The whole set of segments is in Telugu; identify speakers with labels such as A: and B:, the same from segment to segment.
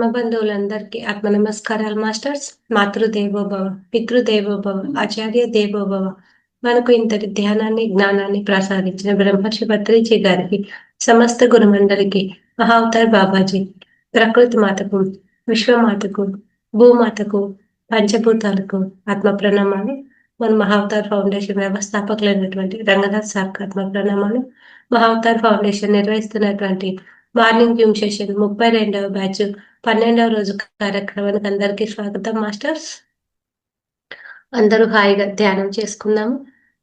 A: ఆత్మ బంధువులందరికీ ఆత్మ నమస్కారాలు మాస్టర్స్. మాతృదేవోభవ, పితృదేవోభవ, ఆచార్య దేవోభవ. మనకు ఇంతటి ధ్యానాన్ని, జ్ఞానాన్ని ప్రసాదించిన బ్రహ్మర్షి పత్రిజీ గారికి, సమస్త గురుమండలికి, మహావతార్ బాబాజీ, ప్రకృతి మాతకు, విశ్వమాతకు, భూమాతకు, పంచభూతాలకు ఆత్మ ప్రణామాలు. మన మహావతార్ ఫౌండేషన్ వ్యవస్థాపకులైనటువంటి రంగనాథ్ సార్కి ఆత్మ ప్రణామాలు. మహావతార్ ఫౌండేషన్ నిర్వహిస్తున్నటువంటి మార్నింగ్ జూమ్ సెషన్ 32వ బ్యాచ్ 12వ రోజు కార్యక్రమానికి అందరికీ స్వాగతం మాస్టర్స్. అందరూ హాయిగా ధ్యానం చేసుకుందాము.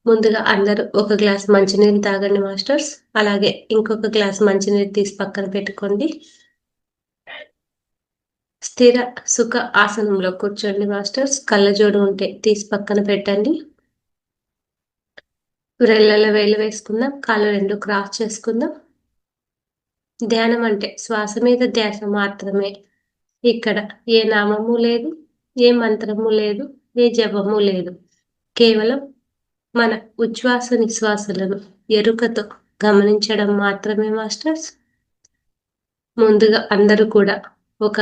A: ముందుగా అందరూ ఒక గ్లాస్ మంచినీళ్ళు తాగండి మాస్టర్స్. అలాగే ఇంకొక గ్లాస్ మంచినీరు తీసి పక్కన పెట్టుకోండి. స్థిర సుఖ ఆసనంలో కూర్చోండి మాస్టర్స్. కళ్ళజోడు ఉంటే తీసి పక్కన పెట్టండి. రెల్లల వేలు వేసుకుందాం. కాళ్ళు రెండు క్రాస్ చేసుకుందాం. ధ్యానం అంటే శ్వాస మీద ధ్యాస మాత్రమే. ఇక్కడ ఏ నామము లేదు, ఏ మంత్రము లేదు, ఏ జపము లేదు. కేవలం మన ఉచ్ఛ్వాస నిశ్వాసలను ఎరుకతో గమనించడం మాత్రమే మాస్టర్స్. ముందుగా అందరూ కూడా ఒక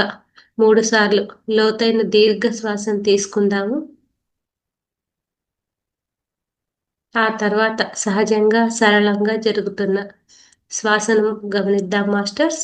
A: 3 సార్లు లోతైన దీర్ఘ శ్వాసను తీసుకుందాము. ఆ తర్వాత సహజంగా సరళంగా జరుగుతున్న శ్వాసను గమనిద్దాం మాస్టర్స్.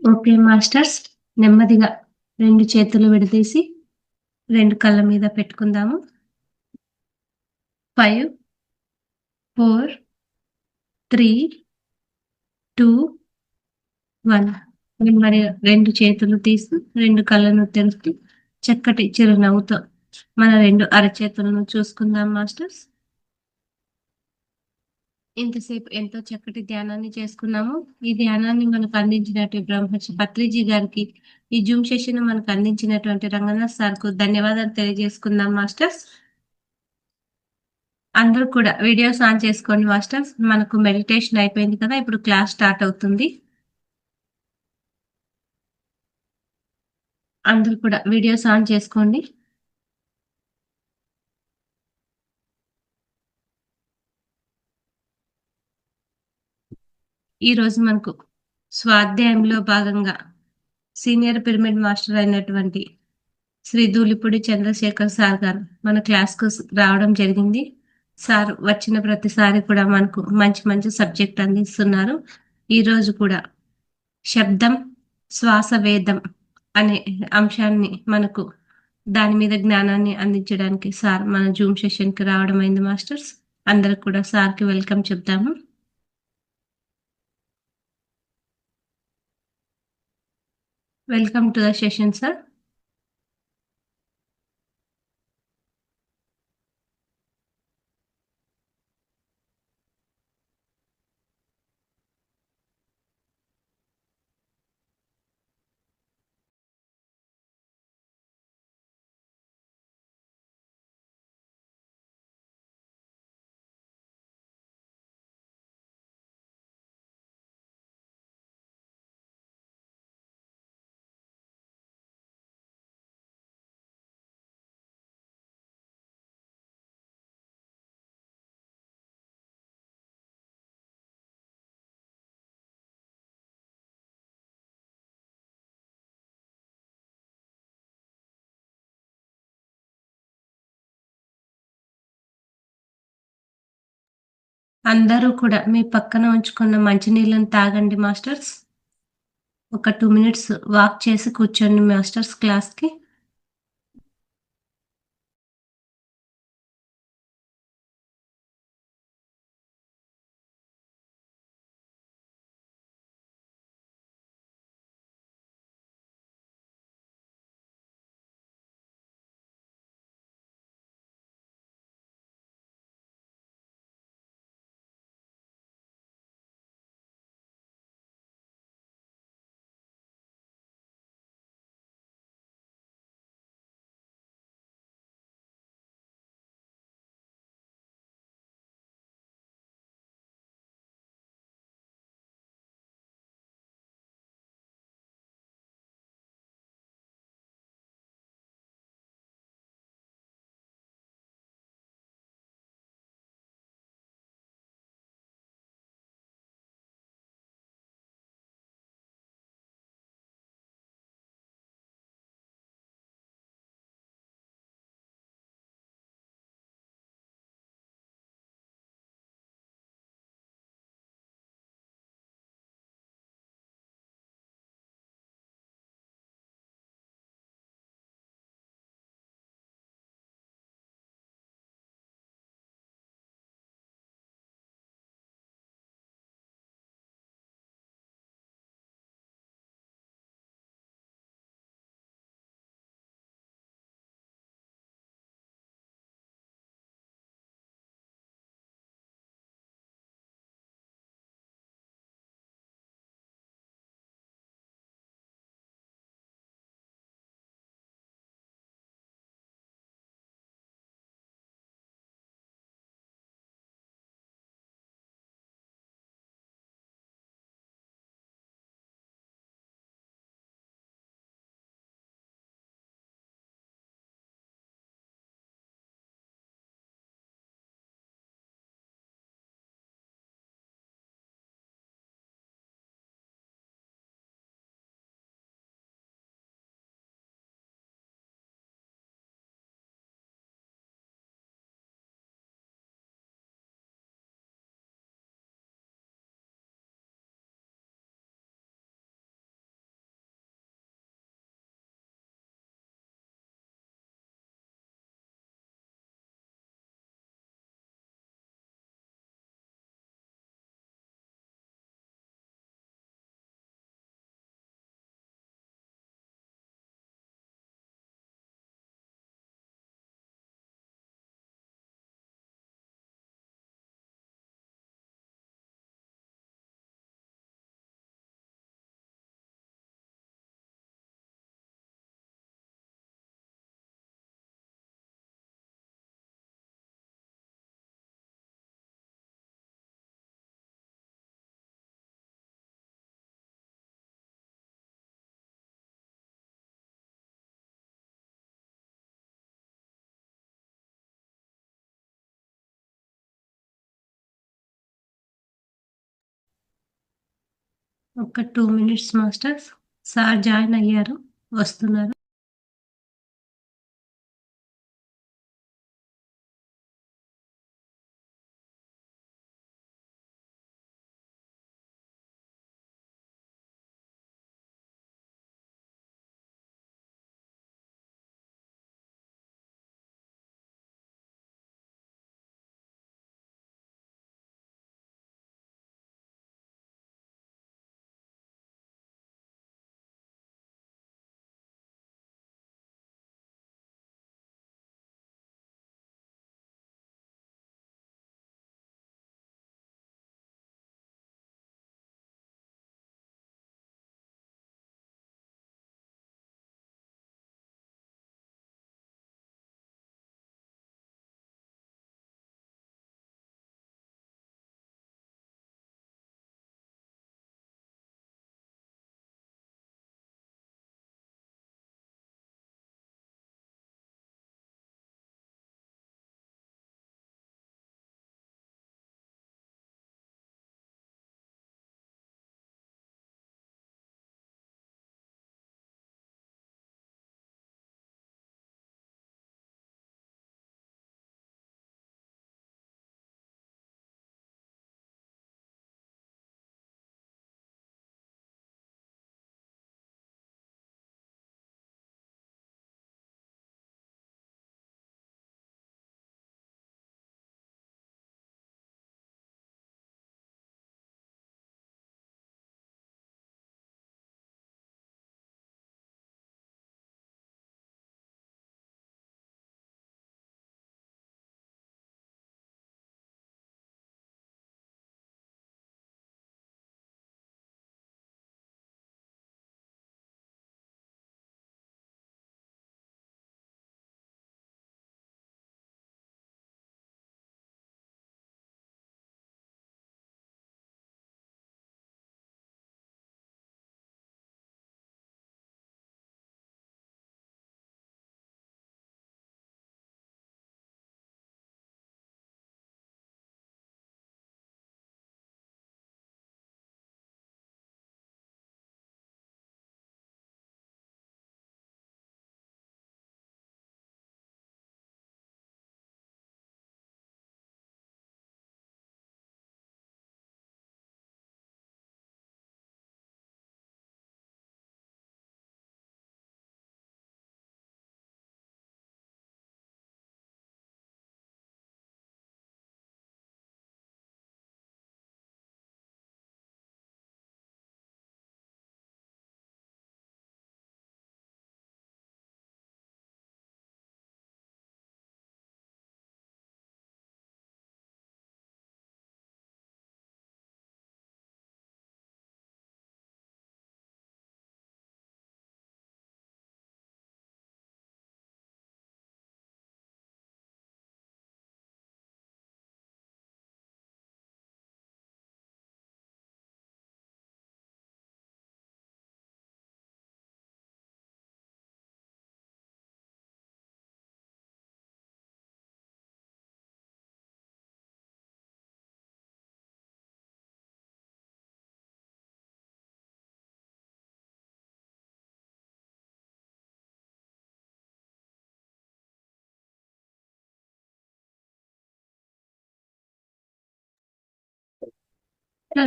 A: Okay masters. నెమ్మదిగా 2 చేతులు విడదీసి 2 కళ్ళ మీద పెట్టుకుందాము. 5, 4, 3, 2, 1. నెమ్మదిగా 2 చేతులు తీసి 2 కళ్ళను తెరుస్తూ చక్కటి చిరునవ్వుతో మన 2 అరచేతులను చూసుకుందాం మాస్టర్స్. ఇంతసేపు ఎంతో చక్కటి ధ్యానాన్ని చేసుకున్నాము. ఈ ధ్యానాన్ని మనకు అందించినటువంటి బ్రహ్మర్షి పత్రిజీ గారికి, ఈ జూమ్ సెషన్ మనకు అందించినటువంటి రంగనాథ్ సార్‌కు ధన్యవాదాలు తెలియజేసుకుందాం మాస్టర్స్. అందరూ కూడా వీడియోస్ ఆన్ చేసుకోండి మాస్టర్స్. మనకు మెడిటేషన్ అయిపోయింది కదా! ఇప్పుడు క్లాస్ స్టార్ట్ అవుతుంది. అందరూ కూడా వీడియోస్ ఆన్ చేసుకోండి. ఈరోజు మనకు స్వాధ్యాయంలో భాగంగా సీనియర్ పిరమిడ్ మాస్టర్ అయినటువంటి శ్రీ ధూళిపూడి చంద్రశేఖర్ సార్ గారు మన క్లాస్‌కు రావడం జరిగింది. సార్ వచ్చిన ప్రతిసారి కూడా మనకు మంచి మంచి సబ్జెక్ట్ అందిస్తున్నారు. ఈరోజు కూడా శబ్దం, శ్వాస వేదం అనే అంశాన్ని మనకు దాని మీద జ్ఞానాన్ని అందించడానికి సార్ మన జూమ్ సెషన్‌కి రావడం అయింది మాస్టర్స్. అందరూ కూడా సార్‌కి వెల్కమ్ చెప్దాము. Welcome to the session sir. అందరూ కూడా మీ పక్కన ఉంచుకున్న మంచినీళ్ళని తాగండి మాస్టర్స్. ఒక 2 మినిట్స్ వాక్ చేసి కూర్చోండి మాస్టర్స్ క్లాస్‌కి. ఒక 2 మినిట్స్ మాస్టర్స్. సార్ జాయిన్ అయ్యారు. వస్తున్నారు.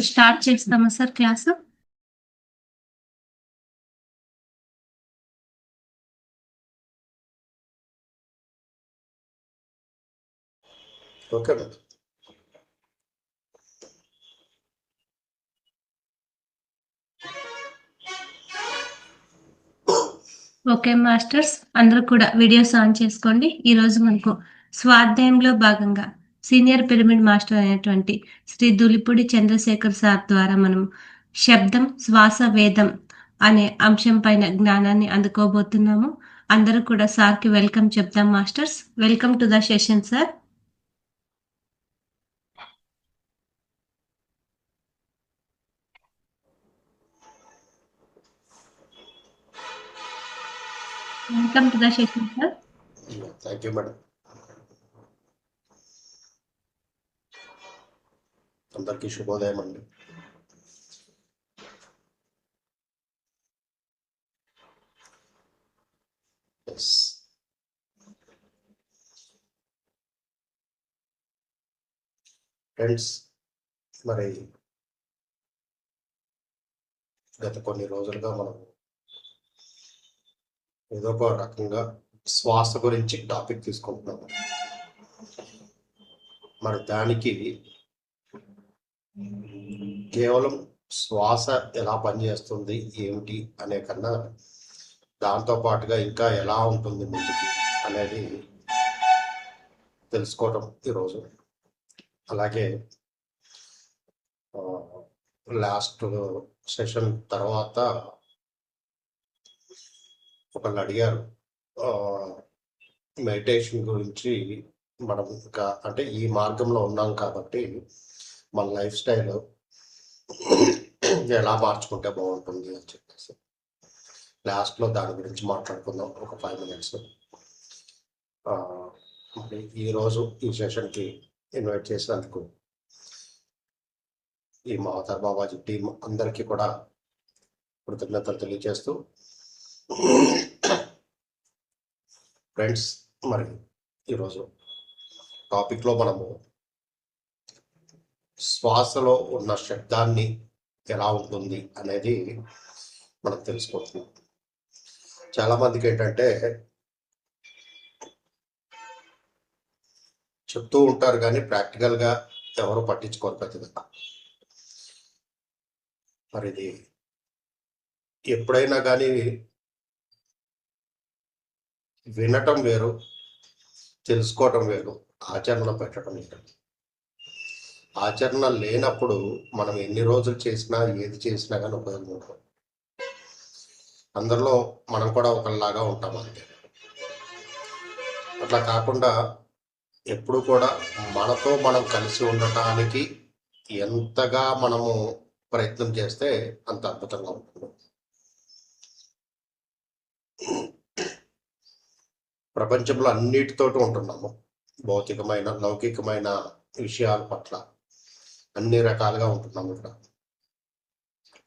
A: స్టార్ట్ చేస్తామా sir class?
B: Okay.
A: Okay masters, అందరూ కూడా వీడియోస్ ఆన్ చేసుకోండి. ఈరోజు మనకు స్వాధ్యాయంలో భాగంగా సీనియర్ పిరమిడ్ మాస్టర్ అయినటువంటి శ్రీ దులిపూడి చంద్రశేఖర్ సార్ ద్వారా మనం శబ్దం శ్వాస వేదం అనే అంశం పైన జ్ఞానాన్ని అందుకోబోతున్నాము. అందరూ కూడా సార్కి వెల్కమ్ చెప్దాం masters. Welcome to the session sir. Welcome to the session sir.
B: Thank you madam. అందరికీ శుభోదయం అండి. ఎస్. ఫ్రెండ్స్, మరి గత కొన్ని రోజులుగా మనం ఏదో ఒక రకంగా శ్వాస గురించి టాపిక్ తీసుకుంటున్నాము. మరి దానికి కేవలం శ్వాస ఎలా పనిచేస్తుంది ఏమిటి అనే కన్నా దాంతో పాటుగా ఇంకా ఎలా ఉంటుంది ముందుకి అనేది తెలుసుకోవడం ఈరోజు. అలాగే లాస్ట్ సెషన్ తర్వాత ఒకళ్ళు అడిగారు మెడిటేషన్ గురించి. మనం ఇంకా అంటే ఈ మార్గంలో ఉన్నాం కాబట్టి మన లైఫ్ స్టైల్ ఎలా మార్చుకుంటే బాగుంటుంది అని చెప్పేసి లాస్ట్లో దాని గురించి మాట్లాడుకుందాం ఒక 5 minutes. మరి ఈరోజు ఈ సెషన్కి ఇన్వైట్ చేసినందుకు ఈ మహాతర్ బాబాజీ టీం అందరికీ కూడా కృతజ్ఞతలు తెలియజేస్తూ, ఫ్రెండ్స్, మరి ఈరోజు టాపిక్లో మనము శ్వాసలో ఉన్న శబ్దాన్ని ఎలా ఉంటుంది అనేది మనం తెలుసుకుంటున్నాం. చాలామందికి ఏంటంటే చెప్తూ ఉంటారు కానీ ప్రాక్టికల్గా ఎవరు పట్టించుకోరు పెద్దగా. మరి ఇది ఎప్పుడైనా కానీ వినటం వేరు, తెలుసుకోవటం వేరు, ఆచరణ పెట్టడం వేరు. ఆచరణ లేనప్పుడు మనం ఎన్ని రోజులు చేసినా ఏది చేసినా కానీ ఉపయోగం ఉండదు. అందరిలో మనం కూడా ఒకలాగా ఉంటాం అంతే. అట్లా కాకుండా ఎప్పుడు కూడా మనతో మనం కలిసి ఉండటానికి ఎంతగా మనము ప్రయత్నం చేస్తే అంత అద్భుతంగా ఉంటుంది. ప్రపంచంలో అన్నిటితోటి ఉంటున్నాము. భౌతికమైన లౌకికమైన విషయాల పట్ల అన్ని రకాలుగా ఉంటున్నాము ఇక్కడ.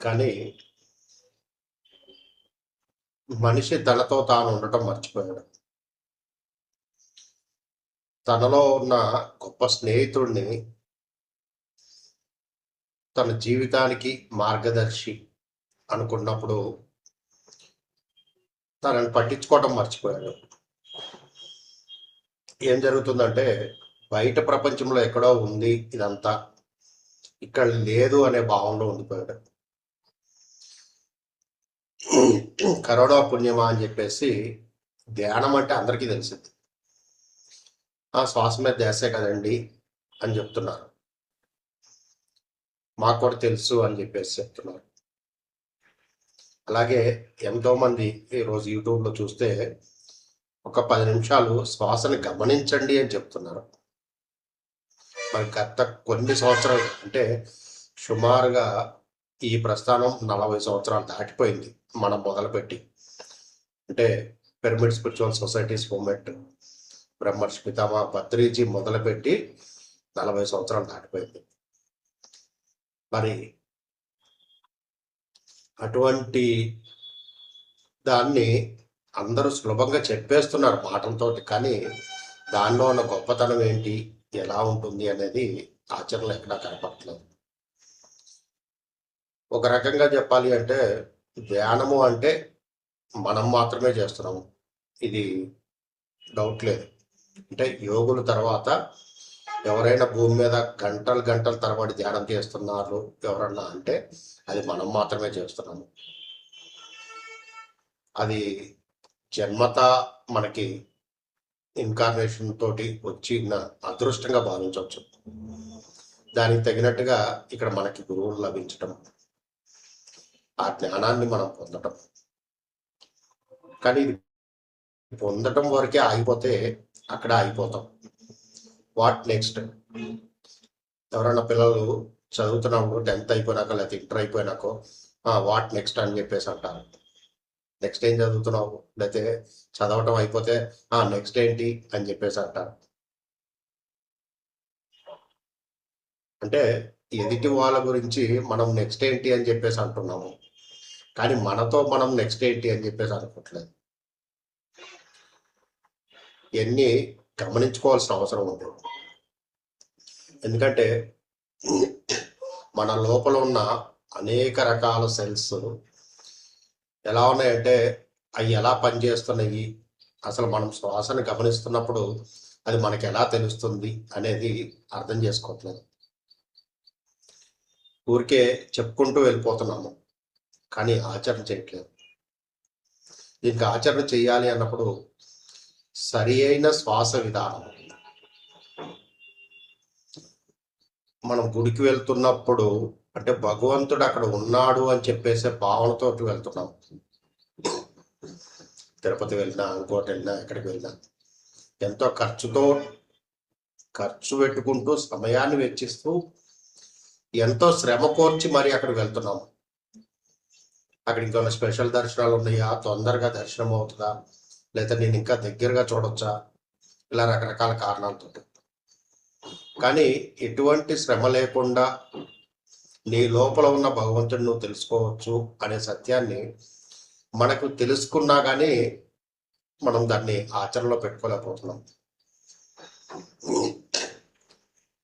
B: కానీ మనిషి తనతో తాను ఉండటం మర్చిపోయాడు. తనలో ఉన్న గొప్ప స్నేహితుడిని తన జీవితానికి మార్గదర్శి అనుకున్నప్పుడు తనని పట్టించుకోవటం మర్చిపోయాడు. ఏం జరుగుతుందంటే బయట ప్రపంచంలో ఎక్కడో ఉంది ఇదంతా, ఇక్కడ లేదు అనే భావంలో ఉండిపోయాడు. కరోనా పుణ్యమా అని చెప్పేసి ధ్యానం అంటే అందరికీ తెలిసింది. ఆ శ్వాస మీద ధ్యాసే కదండి అని చెప్తున్నారు, మాకు కూడా తెలుసు అని చెప్పేసి చెప్తున్నారు. అలాగే ఎంతోమంది ఈరోజు యూట్యూబ్లో చూస్తే ఒక 10 నిమిషాలు శ్వాసని గమనించండి అని చెప్తున్నారు. మరి గత కొన్ని సంవత్సరాలు అంటే సుమారుగా ఈ ప్రస్థానం 40 సంవత్సరాలు దాటిపోయింది మనం మొదలుపెట్టి. అంటే పిరమిడ్ స్పిరిచువల్ సొసైటీస్ మూవ్మెంట్ బ్రహ్మర్షి పితామహ పత్రిజీ మొదలుపెట్టి 40 సంవత్సరాలు దాటిపోయింది. మరి అటువంటి దాన్ని అందరూ సులభంగా చెప్పేస్తున్నారు మాటలతోటి, కానీ దానిలో ఉన్న గొప్పతనం ఏంటి, ఎలా ఉంటుంది అనేది ఆచరణలో ఎక్కడా కనపడట్లేదు. ఒక రకంగా చెప్పాలి అంటే ధ్యానము అంటే మనం మాత్రమే చేస్తున్నాము, ఇది డౌట్ లేదు. అంటే యోగుల తర్వాత ఎవరైనా భూమి మీద గంటలు గంటల తరబడి ధ్యానం చేస్తున్నారు ఎవరన్నా అంటే అది మనం మాత్రమే చేస్తున్నాము. అది జన్మతా మనకి ఇన్కార్నేషన్ తోటి వచ్చిన అదృష్టంగా భావించవచ్చు. దానికి తగినట్టుగా ఇక్కడ మనకి గురువులు లభించటం, ఆ జ్ఞానాన్ని మనం పొందటం. కానీ ఇది పొందటం వరకే ఆగిపోతే అక్కడ ఆగిపోతాం. What next? ఎవరైనా పిల్లలు చదువుతున్నప్పుడు 10th అయిపోయినాక లేకపోతే ఇంటర్ అయిపోయినాకో వాట్ నెక్స్ట్ అని చెప్పేసి అంటారు. నెక్స్ట్ ఏం చదువుతున్నావు, లేకపోతే చదవటం అయిపోతే నెక్స్ట్ ఏంటి అని చెప్పేసి అంటారు. అంటే ఎదుటి వాళ్ళ గురించి మనం నెక్స్ట్ ఏంటి అని చెప్పేసి అంటున్నాము, కానీ మనతో మనం నెక్స్ట్ ఏంటి అని చెప్పేసి అనుకోవట్లేదు. ఇవన్నీ గమనించుకోవాల్సిన అవసరం ఉంది. ఎందుకంటే మన లోపల ఉన్న అనేక రకాల సెల్స్ ఎలా ఉన్నాయంటే అవి ఎలా పనిచేస్తున్నాయి, అసలు మనం శ్వాసను గమనిస్తున్నప్పుడు అది మనకి ఎలా తెలుస్తుంది అనేది అర్థం చేసుకోవట్లేదు. ఊరికే చెప్పుకుంటూ వెళ్ళిపోతున్నాము, కానీ ఆచరణ చేయట్లేదు. దీనికి ఆచరణ చేయాలి అన్నప్పుడు సరి అయిన శ్వాస విధానం. మనం గుడికి వెళ్తున్నప్పుడు అంటే భగవంతుడు అక్కడ ఉన్నాడు అని చెప్పేసే భావనతో వెళ్తున్నాం. తిరుపతి వెళ్ళినా, ఇంకోటి వెళ్ళినా, ఎక్కడికి వెళ్ళినా ఎంతో ఖర్చు పెట్టుకుంటూ సమయాన్ని వెచ్చిస్తూ ఎంతో శ్రమ కోర్చి మరి అక్కడికి వెళ్తున్నాము. అక్కడ ఇంకొన్ని స్పెషల్ దర్శనాలు ఉన్నాయా, తొందరగా దర్శనం అవుతుందా, లేదా నేను ఇంకా దగ్గరగా చూడొచ్చా, ఇలా రకరకాల కారణాలతో. కానీ ఎటువంటి శ్రమ లేకుండా నీ లోపల ఉన్న భగవంతుడిని నువ్వు తెలుసుకోవచ్చు అనే సత్యాన్ని మనకు తెలుసుకున్నా కానీ మనం దాన్ని ఆచరణలో పెట్టుకోలేకపోతున్నాం.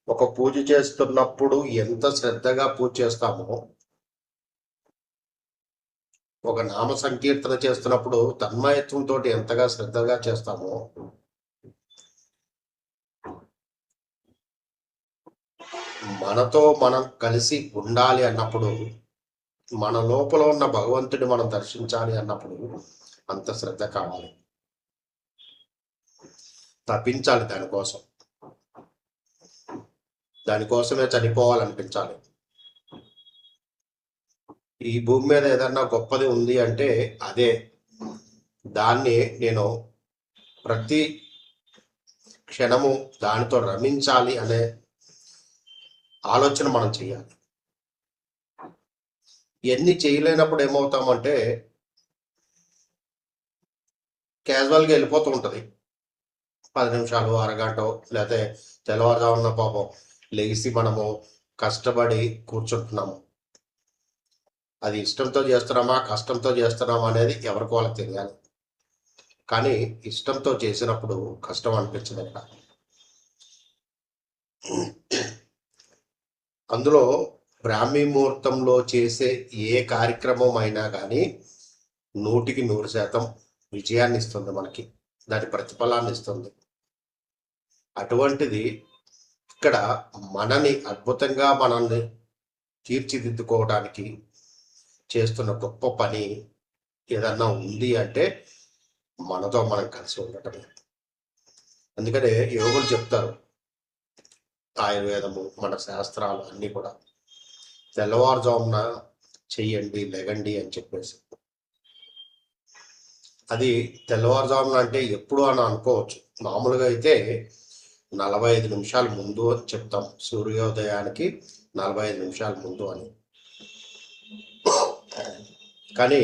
B: ఒక పూజ చేస్తున్నప్పుడు ఎంత శ్రద్ధగా పూజ చేస్తామో, ఒక నామ సంకీర్తన చేస్తున్నప్పుడు తన్మయత్వంతో ఎంతగా శ్రద్ధగా చేస్తామో, మనతో మనం కలిసి ఉండాలి అన్నప్పుడు, మన లోపల ఉన్న భగవంతుడిని మనం దర్శించాలి అన్నప్పుడు అంత శ్రద్ధ కావాలి, తప్పించాలి. దానికోసమే చనిపోవాలనిపించాలి. ఈ భూమి మీద ఏదన్నా గొప్పది ఉంది అంటే అదే. దాన్ని నేను ప్రతి క్షణము దానితో రమించాలి అనే ఆలోచన మనం చేయాలి. ఇవన్నీ చేయలేనప్పుడు ఏమవుతామంటే క్యాజువల్గా వెళ్ళిపోతూ ఉంటుంది. 10 నిమిషాలు, అరగంట, లేకపోతే తెల్లవారుజామున పాపం లేచి మనము కష్టపడి కూర్చుంటున్నాము. అది ఇష్టంతో చేస్తున్నామా, కష్టంతో చేస్తున్నామా అనేది ఎవరికి వాళ్ళకి తెలియాలి. కానీ ఇష్టంతో చేసినప్పుడు కష్టం అనిపించదట. అందులో బ్రాహ్మీ ముహూర్తంలో చేసే ఏ కార్యక్రమం అయినా కానీ 100% విజయాన్ని ఇస్తుంది, మనకి దాని ప్రతిఫలాన్ని ఇస్తుంది. అటువంటిది ఇక్కడ మనని అద్భుతంగా మనల్ని తీర్చిదిద్దుకోవడానికి చేస్తున్న గొప్ప పని ఏదన్నా ఉంది అంటే మనతో మనం కలిసి ఉండటమే. అందుకనే యోగులు చెప్తారు, ఆయుర్వేదము, మన శాస్త్రాలు అన్నీ కూడా తెల్లవారుజామున చెయ్యండి, లెగండి అని చెప్పేసి. అది తెల్లవారుజామున అంటే ఎప్పుడు అని అనుకోవచ్చు. మామూలుగా అయితే 45 నిమిషాల ముందు అని చెప్తాం, సూర్యోదయానికి 45 నిమిషాల ముందు అని. కానీ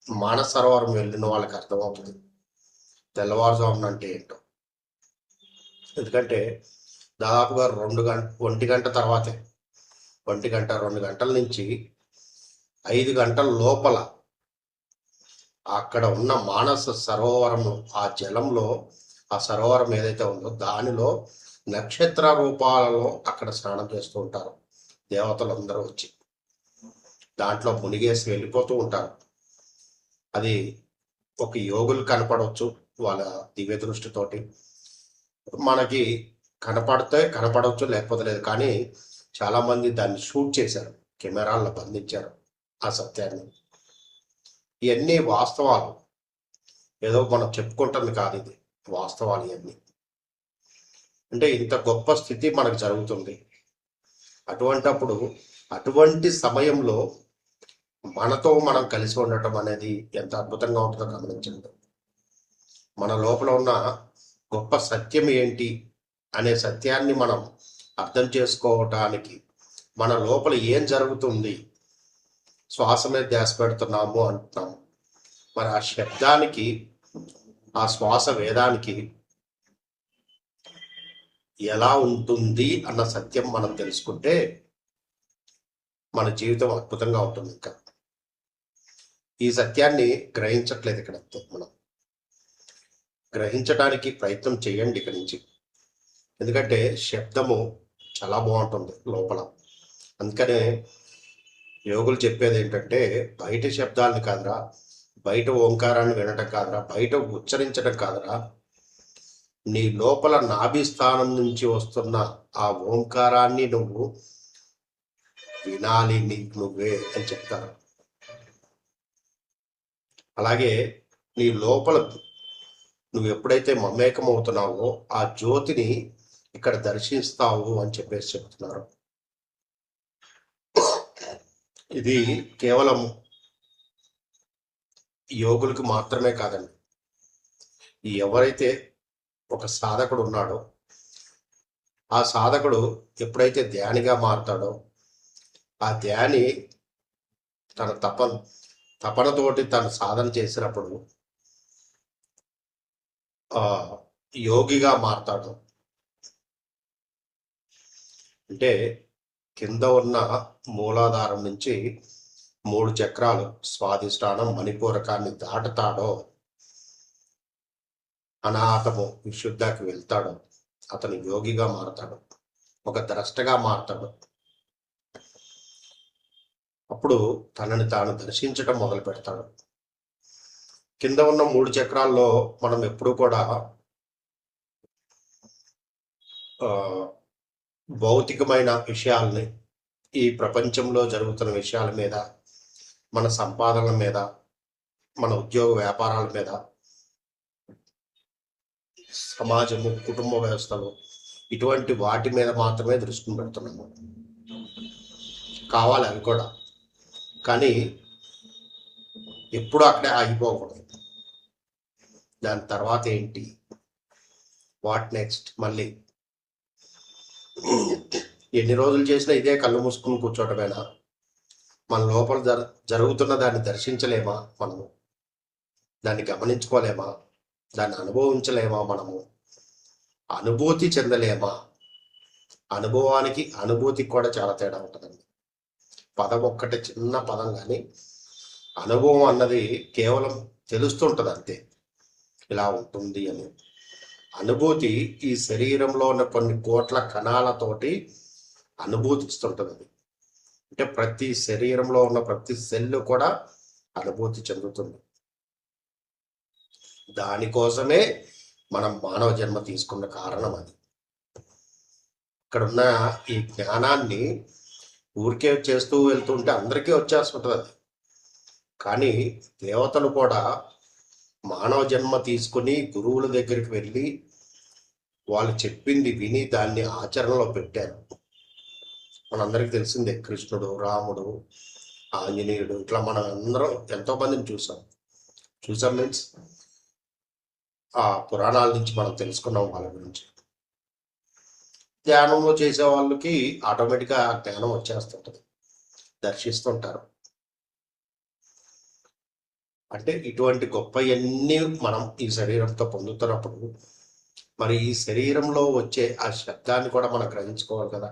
B: మానస సరోవరం వెళ్ళిన వాళ్ళకి అర్థమవుతుంది తెల్లవారుజామున అంటే ఏంటో. ఎందుకంటే దాదాపుగా 1 గంట తర్వాతే, 1 గంట 2 గంటల నుంచి 5 గంటల లోపల అక్కడ ఉన్న మానస సరోవరము, ఆ జలంలో, ఆ సరోవరం ఏదైతే ఉందో దానిలో నక్షత్ర రూపాలలో అక్కడ స్నానం చేస్తూ ఉంటారు దేవతలందరూ వచ్చి. దాంట్లో మునిగేసి వెళ్ళిపోతూ ఉంటారు. అది ఒక యోగులు కనపడవచ్చు వాళ్ళ దివ్య దృష్టితోటి, మనకి కనపడవచ్చు, లేకపోతే లేదు. కానీ చాలా మంది దాన్ని షూట్ చేశారు, కెమెరాల్లో బంధించారు ఆ సత్యాన్ని. ఇవన్నీ వాస్తవాలు, ఏదో మనం చెప్పుకుంటుంది కాదు, ఇది వాస్తవాలు. ఇవన్నీ అంటే ఇంత గొప్ప స్థితి మనకు జరుగుతుంది. అటువంటప్పుడు, అటువంటి సమయంలో మనతో మనం కలిసి ఉండటం అనేది ఎంత అద్భుతంగా ఉంటుందో గమనించండి. మన లోపల ఉన్న గొప్ప సత్యం ఏంటి అనే సత్యాన్ని మనం అర్థం చేసుకోవటానికి, మన లోపల ఏం జరుగుతుంది, శ్వాస మీద ధ్యాస పెడుతున్నాము అంటున్నాము. మరి ఆ శబ్దానికి, ఆ శ్వాస వేదానికి ఎలా ఉంటుంది అన్న సత్యం మనం తెలుసుకుంటే మన జీవితం అద్భుతంగా ఉంటుంది. ఇంకా ఈ సత్యాన్ని గ్రహించట్లేదు ఇక్కడ మనం. గ్రహించడానికి ప్రయత్నం చేయండి ఇక్కడి నుంచి. ఎందుకంటే శబ్దము చాలా బాగుంటుంది లోపల. అందుకనే యోగులు చెప్పేది ఏంటంటే, బయట శబ్దాలను కాదురా, బయట ఓంకారాన్ని వినటం కాదురా, బయట ఉచ్చరించడం కాదురా, నీ లోపల నాభి స్థానం నుంచి వస్తున్న ఆ ఓంకారాన్ని నువ్వు వినాలి, నీకు నువ్వే అని చెప్తారు. అలాగే నీ లోపల నువ్వు ఎప్పుడైతే మమేకం అవుతున్నావో ఆ జ్యోతిని ఇక్కడ దర్శిస్తావు అని చెప్పేసి చెప్తున్నారు. ఇది కేవలం యోగులకు మాత్రమే కాదండి. ఎవరైతే ఒక సాధకుడు ఉన్నాడో ఆ సాధకుడు ఎప్పుడైతే ధ్యానిగా మారుతాడో, ఆ ధ్యాని తన తపనతోటి తను సాధన చేసినప్పుడు యోగిగా మారతాడు. అంటే కింద ఉన్న మూలాధారం నుంచి 3 చక్రాలు స్వాధిష్టానం మణిపూరకాన్ని దాటుతాడో, అనాహతము విశుద్ధకి వెళ్తాడో అతను యోగిగా మారతాడు, ఒక ద్రష్టగా మారతాడు. అప్పుడు తనని తాను దర్శించడం మొదలు పెడతాడు. కింద ఉన్న 3 చక్రాల్లో మనం ఎప్పుడూ కూడా భౌతికమైన విషయాల్ని, ఈ ప్రపంచంలో జరుగుతున్న విషయాల మీద, మన సంపాదనల మీద, మన ఉద్యోగ వ్యాపారాల మీద, సమాజము, కుటుంబ వ్యవస్థలు, ఇటువంటి వాటి మీద మాత్రమే దృష్టిని పెడుతున్నాము. కావాలి అవి కూడా, కానీ ఎప్పుడు అక్కడే ఆగిపోకూడదు. దాని తర్వాత ఏంటి, వాట్ నెక్స్ట్, మళ్ళీ ఎన్ని రోజులు చేసినా ఇదే కళ్ళు మూసుకుని కూర్చోటమేనా? మన లోపల జరుగుతున్న దాన్ని దర్శించలేమా? మనము దాన్ని గమనించుకోలేమా? దాన్ని అనుభవించలేమా? మనము అనుభూతి చెందలేమా? అనుభవానికి అనుభూతికి కూడా చాలా తేడా ఉంటుందండి. పదం ఒక్కటే చిన్న పదం, కానీ అనుభవం అన్నది కేవలం తెలుస్తుంటుంది అంతే, ఇలా ఉంటుంది అని. అనుభూతి ఈ శరీరంలో ఉన్న కొన్ని కోట్ల కణాలతోటి అనుభూతిస్తుంటుంది. అది అంటే ప్రతి శరీరంలో ఉన్న ప్రతి సెల్ కూడా అనుభూతి చెందుతుంది. దానికోసమే మనం మానవ జన్మ తీసుకున్న కారణం అది. ఇక్కడున్న ఈ జ్ఞానాన్ని ఊరికే చేస్తూ వెళ్తుంటే అందరికీ వచ్చేస్తుంటుంది అది. కానీ దేవతలు కూడా మానవ జన్మ తీసుకుని గురువుల దగ్గరికి వెళ్ళి వాళ్ళు చెప్పింది విని దాన్ని ఆచరణలో పెట్టారు. మనందరికీ తెలిసిందే, కృష్ణుడు, రాముడు, ఆంజనేయుడు, ఇట్లా మనం అందరం ఎంతో మందిని చూసాం మీన్స్ ఆ పురాణాల నుంచి మనం తెలుసుకున్నాం వాళ్ళ గురించి. ధ్యానంలో చేసే వాళ్ళకి ఆటోమేటిక్గా జ్ఞానం వచ్చేస్తుంటుంది, దర్శిస్తుంటారు. అంటే ఇటువంటి గొప్పవన్నీ మనం ఈ శరీరంతో పొందుతున్నప్పుడు మరి ఈ శరీరంలో వచ్చే ఆ శబ్దాన్ని కూడా మనం గ్రహించుకోవాలి కదా.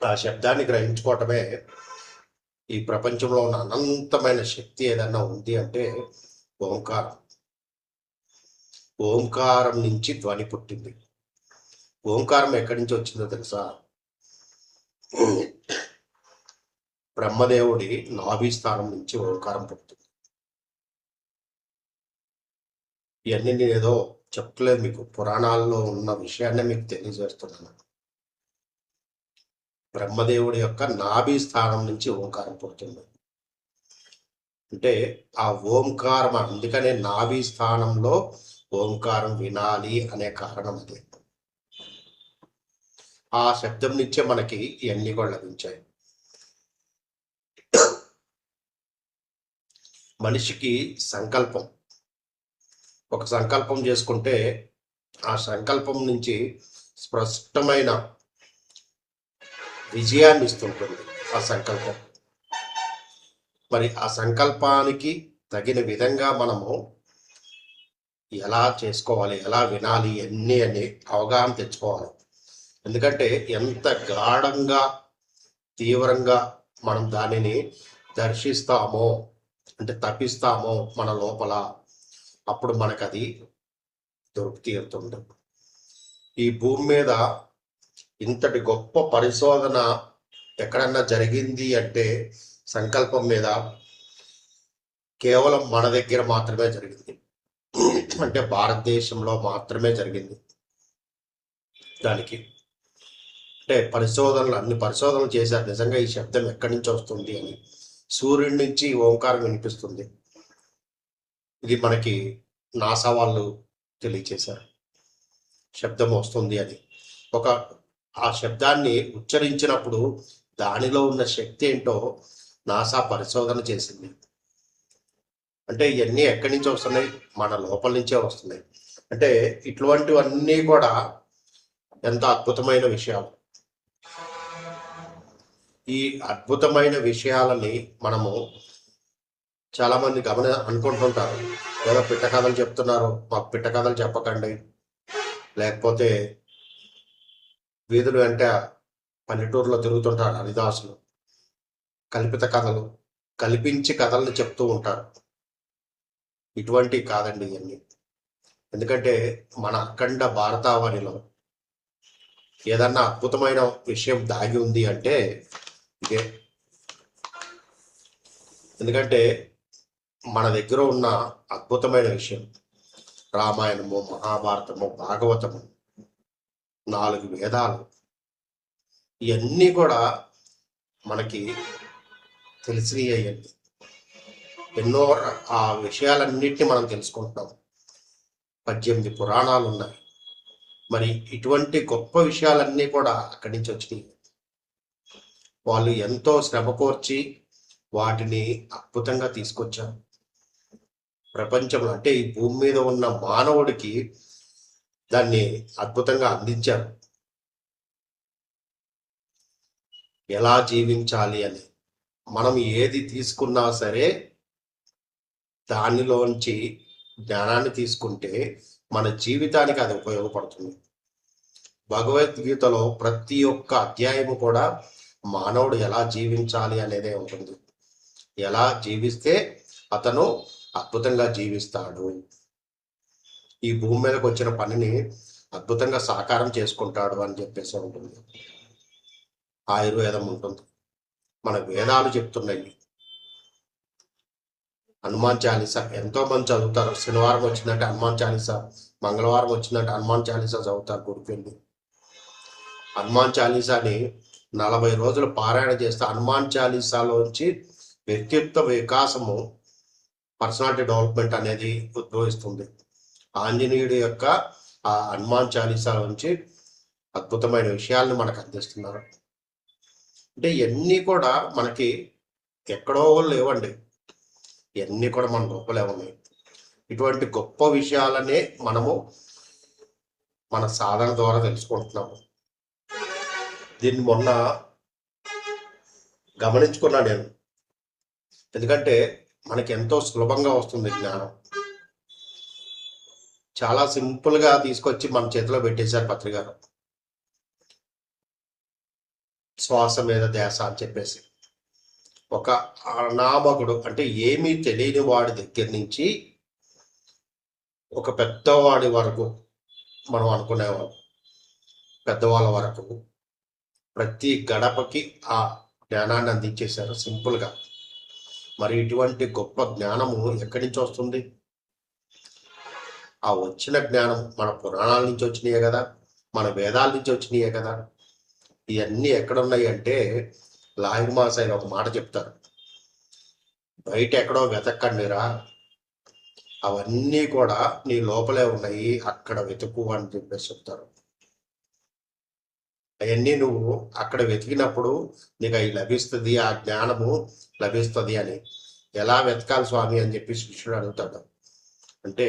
B: ఆ శబ్దాన్ని గ్రహించుకోవటమే ఈ ప్రపంచంలో ఉన్న అనంతమైన శక్తి ఏదన్నా ఉంది అంటే ఓంకారం. ఓంకారం నుంచి ధ్వని పుట్టింది. ఓంకారం ఎక్కడి నుంచి వచ్చిందో తెలుసా? బ్రహ్మదేవుడి నాభి స్థానం నుంచి ఓంకారం పుట్టింది. ఇవన్నీ నేను ఏదో చెప్పలేదు మీకు, పురాణాల్లో ఉన్న విషయాన్ని మీకు తెలియజేస్తున్నాను. బ్రహ్మదేవుడి యొక్క నాభి స్థానం నుంచి ఓంకారం పుడుతుంది. అంటే ఆ ఓంకారం, అందుకనే నాభి స్థానంలో ఓంకారం వినాలి అనే కారణం అది. ఆ శబ్దం నుంచే మనకి ఇవన్నీ కూడా లభించాయి. మనిషికి సంకల్పం, ఒక సంకల్పం చేసుకుంటే ఆ సంకల్పం నుంచి స్పష్టమైన విజయాన్ని ఇస్తుంటుంది ఆ సంకల్పం. మరి ఆ సంకల్పానికి తగిన విధంగా మనము ఎలా చేసుకోవాలి, ఎలా వినాలి అన్నీ అని అవగాహన తెచ్చుకోవాలి. ఎందుకంటే ఎంత గాఢంగా తీవ్రంగా మనం దానిని దర్శిస్తామో, అంటే తప్పిస్తామో మన లోపల, అప్పుడు మనకు అది దొరికి తీరుతుంది. ఈ భూమి మీద ఇంతటి గొప్ప పరిశోధన ఎక్కడన్నా జరిగింది అంటే సంకల్పం మీద కేవలం మన దగ్గర మాత్రమే జరిగింది. అంటే భారతదేశంలో మాత్రమే జరిగింది. దానికి అంటే అన్ని పరిశోధనలు చేశారు నిజంగా ఈ శబ్దం ఎక్కడి నుంచి వస్తుంది అని. సూర్యుడి నుంచి ఓంకారం వినిపిస్తుంది. ఇది మనకి నాసా వాళ్ళు తెలియచేశారు శబ్దం వస్తుంది అని. ఆ శబ్దాన్ని ఉచ్చరించినప్పుడు దానిలో ఉన్న శక్తి ఏంటో నాసా పరిశోధన చేసింది. అంటే ఇవన్నీ ఎక్కడి నుంచి వస్తున్నాయి? మన లోపల నుంచే వస్తున్నాయి. అంటే ఇటువంటివన్నీ కూడా ఎంత అద్భుతమైన విషయాలు. ఈ అద్భుతమైన విషయాలని మనము చాలా మంది అనుకుంటుంటారు, ఏదో పిట్ట కథలు చెప్తున్నారు, మాకు పిట్ట కథలు చెప్పకండి, లేకపోతే వీధులు అంటే పల్లెటూరులో తిరుగుతుంటారు హరిదాసులు, కల్పిత కథలు కల్పించి కథల్ని చెప్తూ ఉంటారు. ఇటువంటి కాదండి ఇవన్నీ. ఎందుకంటే మన అఖండ భారతావనిలో ఏదన్నా అద్భుతమైన విషయం దాగి ఉంది అంటే ఇదే. ఎందుకంటే మన దగ్గర ఉన్న అద్భుతమైన విషయం రామాయణము, మహాభారతము, భాగవతము, 4 వేదాలు, ఇవన్నీ కూడా మనకి తెలిసినవి అయ్యండి. ఎన్నో ఆ విషయాలన్నిటిని మనం తెలుసుకుంటున్నాం. 18 పురాణాలు ఉన్నాయి. మరి ఇటువంటి గొప్ప విషయాలన్నీ కూడా అక్కడి నుంచి వచ్చినాయి. వాళ్ళు ఎంతో శ్రమ కోర్చి వాటిని అద్భుతంగా తీసుకొచ్చారు ప్రపంచంలో. అంటే ఈ భూమి మీద ఉన్న మానవుడికి దాన్ని అద్భుతంగా అందించారు. ఎలా జీవించాలి అని మనం ఏది తీసుకున్నా సరే దానిలోంచి జ్ఞానాన్ని తీసుకుంటే మన జీవితానికి అది ఉపయోగపడుతుంది. భగవద్గీతలో ప్రతి ఒక్క అధ్యాయము కూడా మానవుడు ఎలా జీవించాలి అనేదే ఉంటుంది. ఎలా జీవిస్తే అతను అద్భుతంగా జీవిస్తాడు, ఈ భూమి మీదకి వచ్చిన పనిని అద్భుతంగా సాకారం చేసుకుంటాడు అని చెప్పేసి ఉంటుంది. ఆయుర్వేదం ఉంటుంది, మన వేదాలు చెప్తున్నాయి. హనుమాన్ చాలీసా ఎంతో మంది చదువుతారు. శనివారం వచ్చిందంటే హనుమాన్ చాలీసా, మంగళవారం వచ్చిందంటే హనుమాన్ చాలీసా చదువుతారు గుడికి వెళ్ళి. హనుమాన్ చాలీసాని 40 రోజులు పారాయణ చేస్తే హనుమాన్ చాలీసాలోంచి వ్యక్తిత్వ వికాసము, పర్సనాలిటీ డెవలప్మెంట్ అనేది ఉద్భవిస్తుంది. ఆంజనేయుడి యొక్క ఆ హనుమాన్ చాలీసా నుంచి అద్భుతమైన విషయాలను మనకు అందిస్తున్నారు. అంటే ఇవన్నీ కూడా మనకి ఎక్కడో లేవండి, ఇవన్నీ కూడా మన లోపలే ఉన్నాయి. ఇటువంటి గొప్ప విషయాలనే మనము మన సాధన ద్వారా తెలుసుకుంటున్నాము. దీన్ని మొన్న గమనించుకున్నా నేను. ఎందుకంటే మనకి ఎంతో సులభంగా వస్తుంది జ్ఞానం. చాలా సింపుల్గా తీసుకొచ్చి మన చేతిలో పెట్టేశారు పత్రికారు. శ్వాస మీద ధ్యాస అని చెప్పేసి ఒక అనామకుడు, అంటే ఏమీ తెలియని వాడి దగ్గర నుంచి ఒక పెద్దవాడి వరకు, మనం అనుకునేవాడు పెద్దవాళ్ళ వరకు ప్రతి గడపకి ఆ జ్ఞానాన్ని అందించేశారు సింపుల్గా. మరి ఇటువంటి గొప్ప జ్ఞానము ఎక్కడి నుంచి వస్తుంది? ఆ వచ్చిన జ్ఞానం మన పురాణాల నుంచి వచ్చినాయే కదా, మన వేదాల నుంచి వచ్చినాయే కదా. ఇవన్నీ ఎక్కడున్నాయి అంటే లాహిర్ మాసాయి ఒక మాట చెప్తారు, బయట ఎక్కడో వెతక్కండిరా, అవన్నీ కూడా నీ లోపలే ఉన్నాయి, అక్కడ వెతుకు అని చెప్పేసి చెప్తారు. అవన్నీ నువ్వు అక్కడ వెతికినప్పుడు నీకు అవి లభిస్తుంది, ఆ జ్ఞానము లభిస్తుంది అని. ఎలా వెతకాలి స్వామి అని చెప్పి శిష్యుడు అడుగుతాడు. అంటే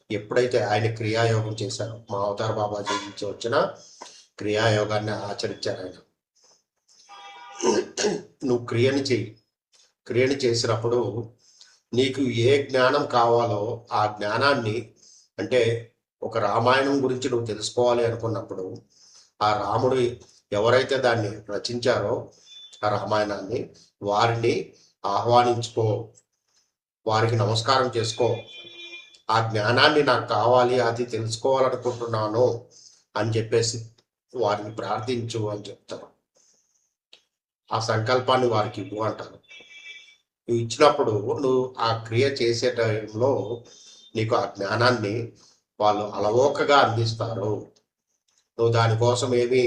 B: ఎప్పుడైతే ఆయన క్రియాయోగం చేశారో, మా అవతార బాబాజీ నుంచి వచ్చిన క్రియాయోగాన్ని ఆచరించారు ఆయన. నువ్వు క్రియని చేసినప్పుడు నీకు ఏ జ్ఞానం కావాలో ఆ జ్ఞానాన్ని, అంటే ఒక రామాయణం గురించి నువ్వు తెలుసుకోవాలి అనుకున్నప్పుడు ఆ రాముడు ఎవరైతే దాన్ని రచించారో ఆ రామాయణాన్ని, వారిని ఆహ్వానించుకో, వారికి నమస్కారం చేసుకో, ఆ జ్ఞానాన్ని నాకు కావాలి, అది తెలుసుకోవాలనుకుంటున్నాను అని చెప్పేసి వారిని ప్రార్థించు అని చెప్తారు. ఆ సంకల్పాన్ని వారికి ఇవ్వు అంటారు. నువ్వు ఇచ్చినప్పుడు నువ్వు ఆ క్రియ చేసే టైంలో నీకు ఆ జ్ఞానాన్ని వాళ్ళు అలవోకగా అందిస్తారు. నువ్వు దానికోసం ఏమీ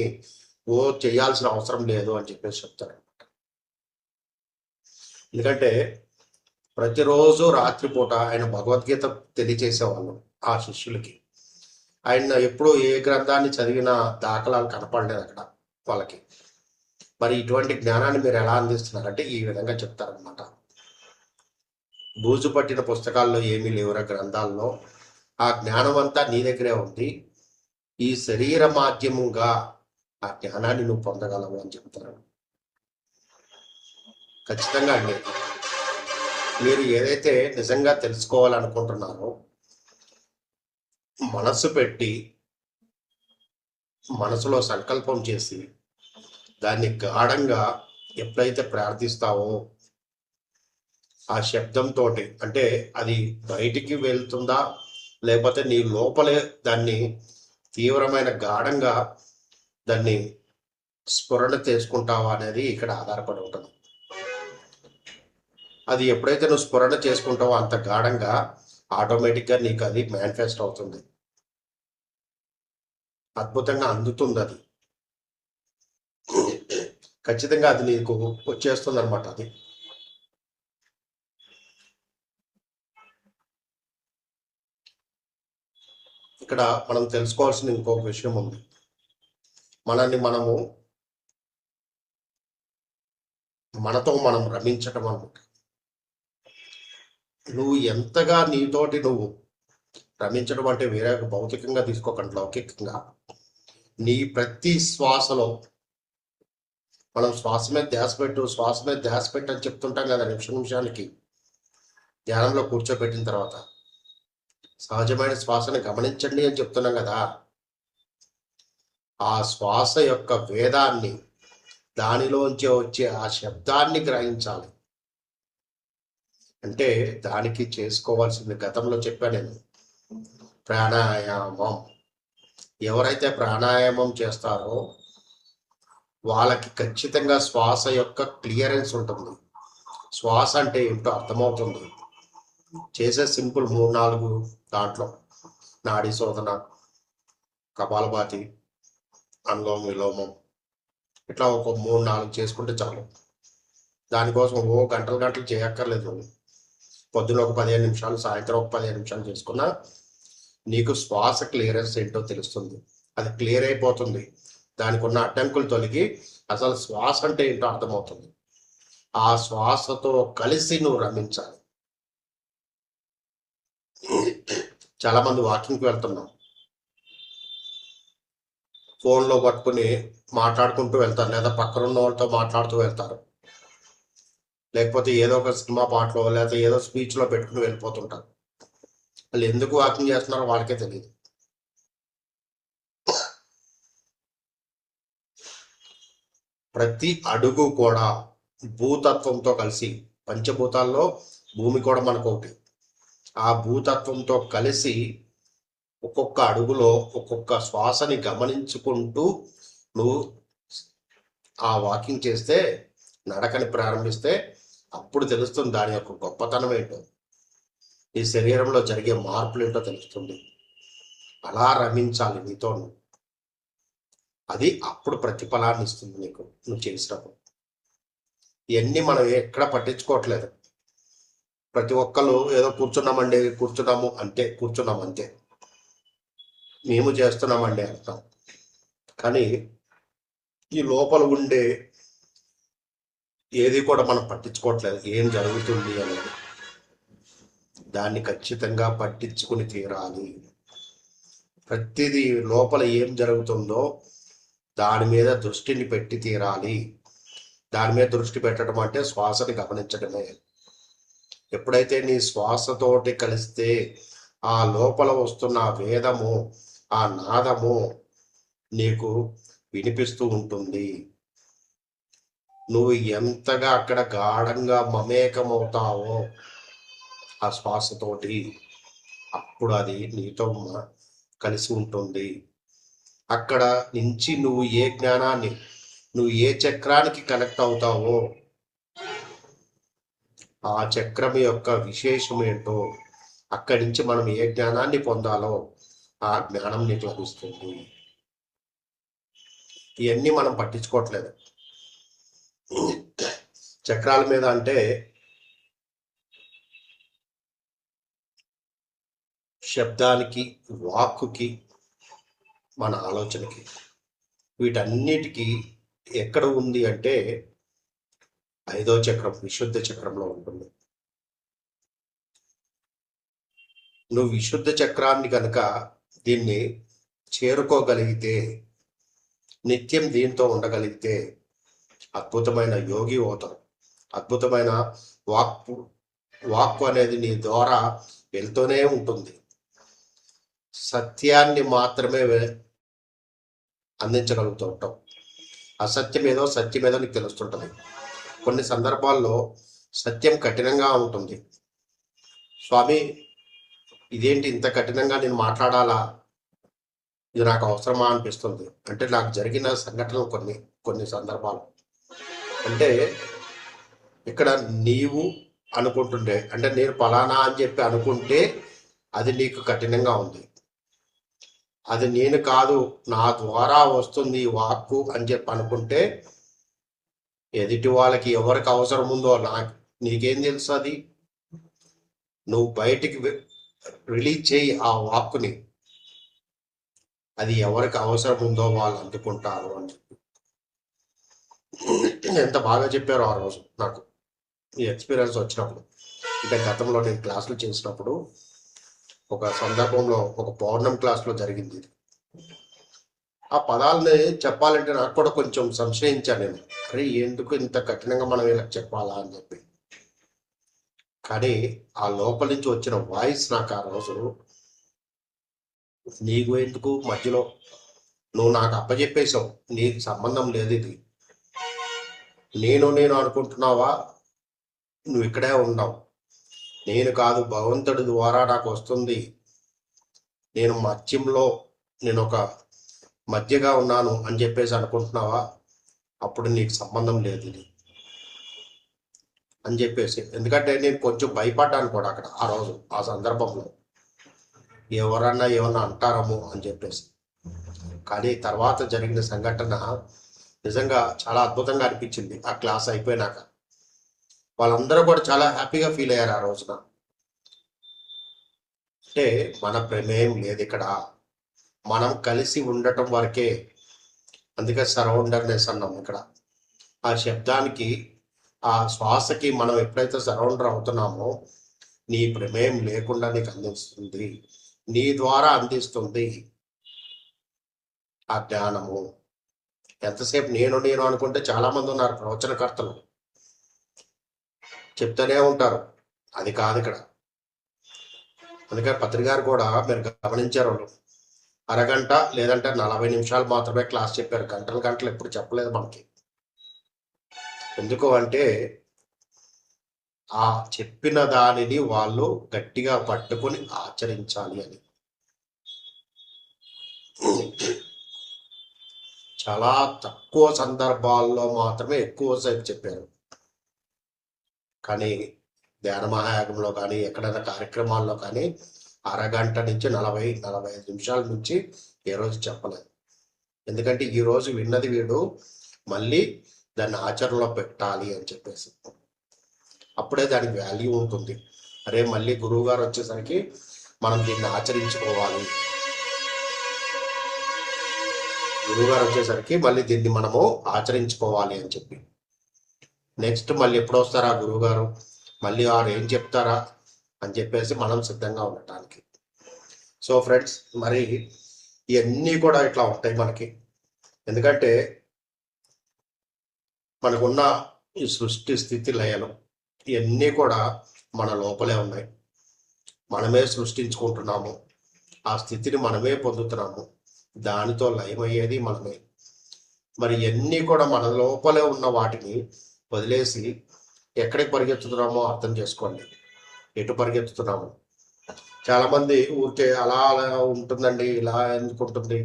B: చేయాల్సిన అవసరం లేదు అని చెప్పేసి చెప్తారు. ఎందుకంటే ప్రతిరోజు రాత్రిపూట ఆయన భగవద్గీత తెలియచేసేవాళ్ళు ఆ శిష్యులకి. ఆయన ఎప్పుడు ఏ గ్రంథాన్ని చదివిన దాఖలాలు కనపడలేదు అక్కడ వాళ్ళకి. మరి ఇటువంటి జ్ఞానాన్ని మీరు ఎలా అందిస్తున్నారంటే ఈ విధంగా చెప్తారనమాట. బూజు పట్టిన పుస్తకాల్లో ఏమీ లేవురా గ్రంథాల్లో, ఆ జ్ఞానం అంతా నీ దగ్గరే ఉంది. ఈ శరీర మాధ్యమంగా ఆ జ్ఞానాన్ని నువ్వు పొందగలవు అని చెప్తారు. ఖచ్చితంగా అండి, మీరు ఏదైతే నిజంగా తెలుసుకోవాలనుకుంటున్నారో మనస్సు పెట్టి మనసులో సంకల్పం చేసి దాన్ని గాఢంగా ఎప్పుడైతే ప్రార్థిస్తావో ఆ శబ్దంతో, అంటే అది బయటికి వెళ్తుందా లేకపోతే నీ లోపలే దాన్ని తీవ్రమైన గాఢంగా దాన్ని స్ఫురణ చేసుకుంటావా అనేది ఇక్కడ ఆధారపడి ఉంటుంది. అది ఎప్పుడైతే నువ్వు స్ఫురణ చేసుకుంటావో అంత గాఢంగా ఆటోమేటిక్గా నీకు అది మేనిఫెస్ట్ అవుతుంది, అద్భుతంగా అందుతుంది. అది ఖచ్చితంగా అది నీకు వచ్చేస్తుంది అనమాట. అది ఇక్కడ మనం తెలుసుకోవాల్సిన ఇంకొక విషయం ఉంది. మనల్ని మనతో మనం రమించటం అనమాట. నువ్వు ఎంతగా నీతోటి నువ్వు రమించడం అంటే వేరే భౌతికంగా తీసుకోకండి, లౌకికంగా. నీ ప్రతి శ్వాసలో మనం శ్వాస మీద ధ్యాస పెట్టు అని చెప్తుంటాం కదా నిమిషానికి ధ్యానంలో కూర్చోబెట్టిన తర్వాత. సహజమైన శ్వాసను గమనించండి అని చెప్తున్నాం కదా. ఆ శ్వాస యొక్క వేదాన్ని, దానిలోంచి వచ్చే ఆ శబ్దాన్ని గ్రహించాలి. అంటే దానికి చేసుకోవాల్సింది గతంలో చెప్పాను నేను, ప్రాణాయామం. ఎవరైతే ప్రాణాయామం చేస్తారో వాళ్ళకి ఖచ్చితంగా శ్వాస యొక్క క్లియరెన్స్ ఉంటుంది. శ్వాస అంటే ఏంటో అర్థమవుతుంది. చేసే సింపుల్ 3-4 దాంట్లో నాడీ శోధన, కపాలభాతి, అనులోమం విలోమం, ఇట్లా ఒక 3-4 చేసుకుంటే చాలు. దానికోసం గంటలు చేయక్కర్లేదు. పొద్దున ఒక 15 నిమిషాలు, సాయంత్రం ఒక 15 నిమిషాలు చేసుకున్నా నీకు శ్వాస క్లియరెన్స్ ఏంటో తెలుస్తుంది. అది క్లియర్ అయిపోతుంది. దానికి ఉన్న అడ్డంకులు తొలగి అసలు శ్వాస అంటే ఏంటో అర్థమవుతుంది. ఆ శ్వాసతో కలిసి నువ్వు రమించాలి. చాలా మంది వాకింగ్కి వెళ్తున్నాం, ఫోన్లో పట్టుకుని మాట్లాడుకుంటూ వెళ్తారు, లేదా పక్కనున్న వాళ్ళతో మాట్లాడుతూ వెళ్తారు, లేకపోతే ఏదో ఒక సినిమా పాటలో లేదా ఏదో స్పీచ్లో పెట్టుకుని వెళ్ళిపోతుంటారు. వాళ్ళు ఎందుకు వాకింగ్ చేస్తున్నారో వాళ్ళకే తెలియదు. ప్రతి అడుగు కూడా భూతత్వంతో కలిసి, పంచభూతాల్లో భూమి కూడా మనకు ఒకటి, ఆ భూతత్వంతో కలిసి ఒక్కొక్క అడుగులో ఒక్కొక్క శ్వాసని గమనించుకుంటూ నువ్వు ఆ వాకింగ్ చేస్తే, నడకని ప్రారంభిస్తే అప్పుడు తెలుస్తుంది దాని యొక్క గొప్పతనం ఏంటో, ఈ శరీరంలో జరిగే మార్పులు ఏంటో తెలుస్తుంది. అలా రమించాలి నీతో. అది అప్పుడు ప్రతిఫలాన్ని ఇస్తుంది నీకు నువ్వు చేసినప్పుడు. ఇవన్నీ మనం ఎక్కడ పట్టించుకోవట్లేదు. ప్రతి ఒక్కరు ఏదో కూర్చున్నాము అంతే, మేము చేస్తున్నామండి అంటాం. కానీ ఈ లోపల ఉండే ఏది కూడా మనం పట్టించుకోవట్లేదు, ఏం జరుగుతుంది అనేది. దాన్ని ఖచ్చితంగా పట్టించుకుని తీరాలి. ప్రతిదీ లోపల ఏం జరుగుతుందో దాని మీద దృష్టిని పెట్టి తీరాలి. దాని మీద దృష్టి పెట్టడం అంటే శ్వాసని గమనించడమే. ఎప్పుడైతే నీ శ్వాసతోటి కలిస్తే ఆ లోపల వస్తున్న వేదము, ఆ నాదము నీకు వినిపిస్తూ ఉంటుంది. నువ్వు ఎంతగా అక్కడ గాఢంగా మమేకమవుతావో ఆ శ్వాసతోటి, అప్పుడు అది నీతో కలిసి ఉంటుంది. అక్కడ నుంచి నువ్వు ఏ జ్ఞానాన్ని, నువ్వు ఏ చక్రానికి కనెక్ట్ అవుతావో ఆ చక్రం యొక్క విశేషం ఏంటో, అక్కడి నుంచి మనం ఏ జ్ఞానాన్ని పొందాలో ఆ జ్ఞానం నీకు లభిస్తుంది. ఇవన్నీ మనం పట్టించుకోవట్లేదు. చక్రాల మీద అంటే శబ్దానికి, వాక్కుకి, మన ఆలోచనకి, వీటన్నిటికీ ఎక్కడ ఉంది అంటే 5వ చక్రం, విశుద్ధ చక్రంలో ఉంటుంది. నువ్వు విశుద్ధ చక్రాన్ని కనుక దీన్ని చేరుకోగలిగితే, నిత్యం దీంతో ఉండగలిగితే అద్భుతమైన యోగి అవుతావు. అద్భుతమైన వాక్కు అనేది నీ ద్వారా వెళ్తూనే ఉంటుంది. సత్యాన్ని మాత్రమే అందించగలుగుతూ ఉంటావు. అసత్యం ఏదో సత్యం ఏదో నీకు తెలుస్తుంటుంది. కొన్ని సందర్భాల్లో సత్యం కఠినంగా ఉంటుంది. స్వామి, ఇదేంటి ఇంత కఠినంగా నేను మాట్లాడాలా, ఇది నాకు అవసరమా అనిపిస్తుంది. అంటే నాకు జరిగిన సంఘటనలు కొన్ని సందర్భాలు అంటే, ఇక్కడ నీవు అనుకుంటుండే, అంటే నేను ఫలానా అని చెప్పి అనుకుంటే అది నీకు కఠినంగా ఉంది. అది నేను కాదు, నా ద్వారా వస్తుంది ఈ వాక్కు అని చెప్పి అనుకుంటే, ఎదుటి వాళ్ళకి ఎవరికి అవసరం ఉందో నీకేం తెలుసు? అది నువ్వు బయటికి రిలీజ్ చేయి ఆ వాక్కుని. అది ఎవరికి అవసరం ఉందో వాళ్ళు అందుకుంటారు అని చెప్పి ఎంత బాగా చెప్పారో ఆ రోజు నాకు ఈ ఎక్స్పీరియన్స్ వచ్చినప్పుడు. అంటే గతంలో నేను క్లాసులు చేసినప్పుడు ఒక సందర్భంలో, ఒక పౌర్ణమి క్లాస్లో జరిగింది. ఆ పదాలని చెప్పాలంటే నాకు కూడా కొంచెం సంశయించాను నేను. అరే, ఎందుకు ఇంత కఠినంగా మనం ఇలా చెప్పాలా అని చెప్పి. కానీ ఆ లోపల నుంచి వచ్చిన వాయిస్ నాకు ఆ రోజు, నీకు ఎందుకు మధ్యలో, నువ్వు నాకు అప్పచెప్పేశావు, నీకు సంబంధం లేదు ఇది, నేను అనుకుంటున్నావా, నువ్వు ఇక్కడే ఉన్నావు, నేను కాదు భగవంతుడి ద్వారా నాకు వస్తుంది, నేను మధ్యంలో, నేను ఒక మధ్యగా ఉన్నాను అని చెప్పేసి అనుకుంటున్నావా, అప్పుడు నీకు సంబంధం లేదు ఇది అని చెప్పేసి. ఎందుకంటే నేను కొంచెం భయపడ్డాను కూడా అక్కడ ఆ రోజు, ఆ సందర్భంలో, ఎవరన్నా ఏమన్నా అంటారము అని చెప్పేసి. కానీ తర్వాత జరిగిన సంఘటన నిజంగా చాలా అద్భుతంగా అనిపించింది. ఆ క్లాస్ అయిపోయినాక వాళ్ళందరూ కూడా చాలా హ్యాపీగా ఫీల్ అయ్యారు ఆ రోజున. అంటే మన ప్రమేయం లేదు ఇక్కడ, మనం కలిసి ఉండటం వరకే. అందుకే సరౌండర్నెస్ అన్నాం ఇక్కడ. ఆ శబ్దానికి, ఆ శ్వాసకి మనం ఎప్పుడైతే సరౌండర్ అవుతున్నామో, నీ ప్రమేయం లేకుండా నీకు అందిస్తుంది, నీ ద్వారా అందిస్తుంది ఆ జ్ఞానము. ఎంతసేపు నేను అనుకుంటే చాలా మంది ఉన్నారు ప్రవచనకర్తలు, చెప్తూనే ఉంటారు. అది కాదు ఇక్కడ. అందుకని పత్రికారు కూడా మీరు గమనించారు, వాళ్ళు అరగంట లేదంటే 40 నిమిషాలు మాత్రమే క్లాస్ చెప్పారు. గంటలు ఎప్పుడు చెప్పలేదు మనకి. ఎందుకు అంటే ఆ చెప్పిన దానిని వాళ్ళు గట్టిగా పట్టుకొని ఆచరించాలి అని. చాలా తక్కువ సందర్భాల్లో మాత్రమే ఎక్కువసేపు చెప్పారు. కానీ ధ్యాన మహాయాగంలో కానీ, ఎక్కడైనా కార్యక్రమాల్లో కానీ అరగంట నుంచి 40-45 నిమిషాల నుంచి ఏ రోజు చెప్పలేదు. ఎందుకంటే ఈ రోజు విన్నది వీడు మళ్ళీ దాన్ని ఆచరణలో పెట్టాలి అని చెప్పేసి. అప్పుడే దానికి వాల్యూ ఉంటుంది. అరే, మళ్ళీ గురువు గారు వచ్చేసరికి మనం దీన్ని ఆచరించుకోవాలి, గురువుగారు వచ్చేసరికి మళ్ళీ దీన్ని మనము ఆచరించుకోవాలి అని చెప్పి. నెక్స్ట్ మళ్ళీ ఎప్పుడు వస్తారా గురువు గారు, మళ్ళీ వారు ఏం చెప్తారా అని చెప్పేసి మనం సిద్ధంగా ఉండటానికి. సో ఫ్రెండ్స్, మరి ఇవన్నీ కూడా ఇట్లా ఉంటాయి మనకి. ఎందుకంటే మనకున్న ఈ సృష్టి స్థితి లయలు ఇవన్నీ కూడా మన లోపలే ఉన్నాయి. మనమే సృష్టించుకుంటున్నాము, ఆ స్థితిని మనమే పొందుతున్నాము, దానితో లయమయ్యేది మనమే. మరి ఇవన్నీ కూడా మన లోపలే ఉన్న వాటిని వదిలేసి ఎక్కడికి పరిగెత్తుతున్నామో అర్థం చేసుకోండి. ఎటు పరిగెత్తుతున్నాము? చాలా మంది ఊరికే అలా అలా ఉంటుందండి, ఇలా ఎందుకు ఉంటుంది,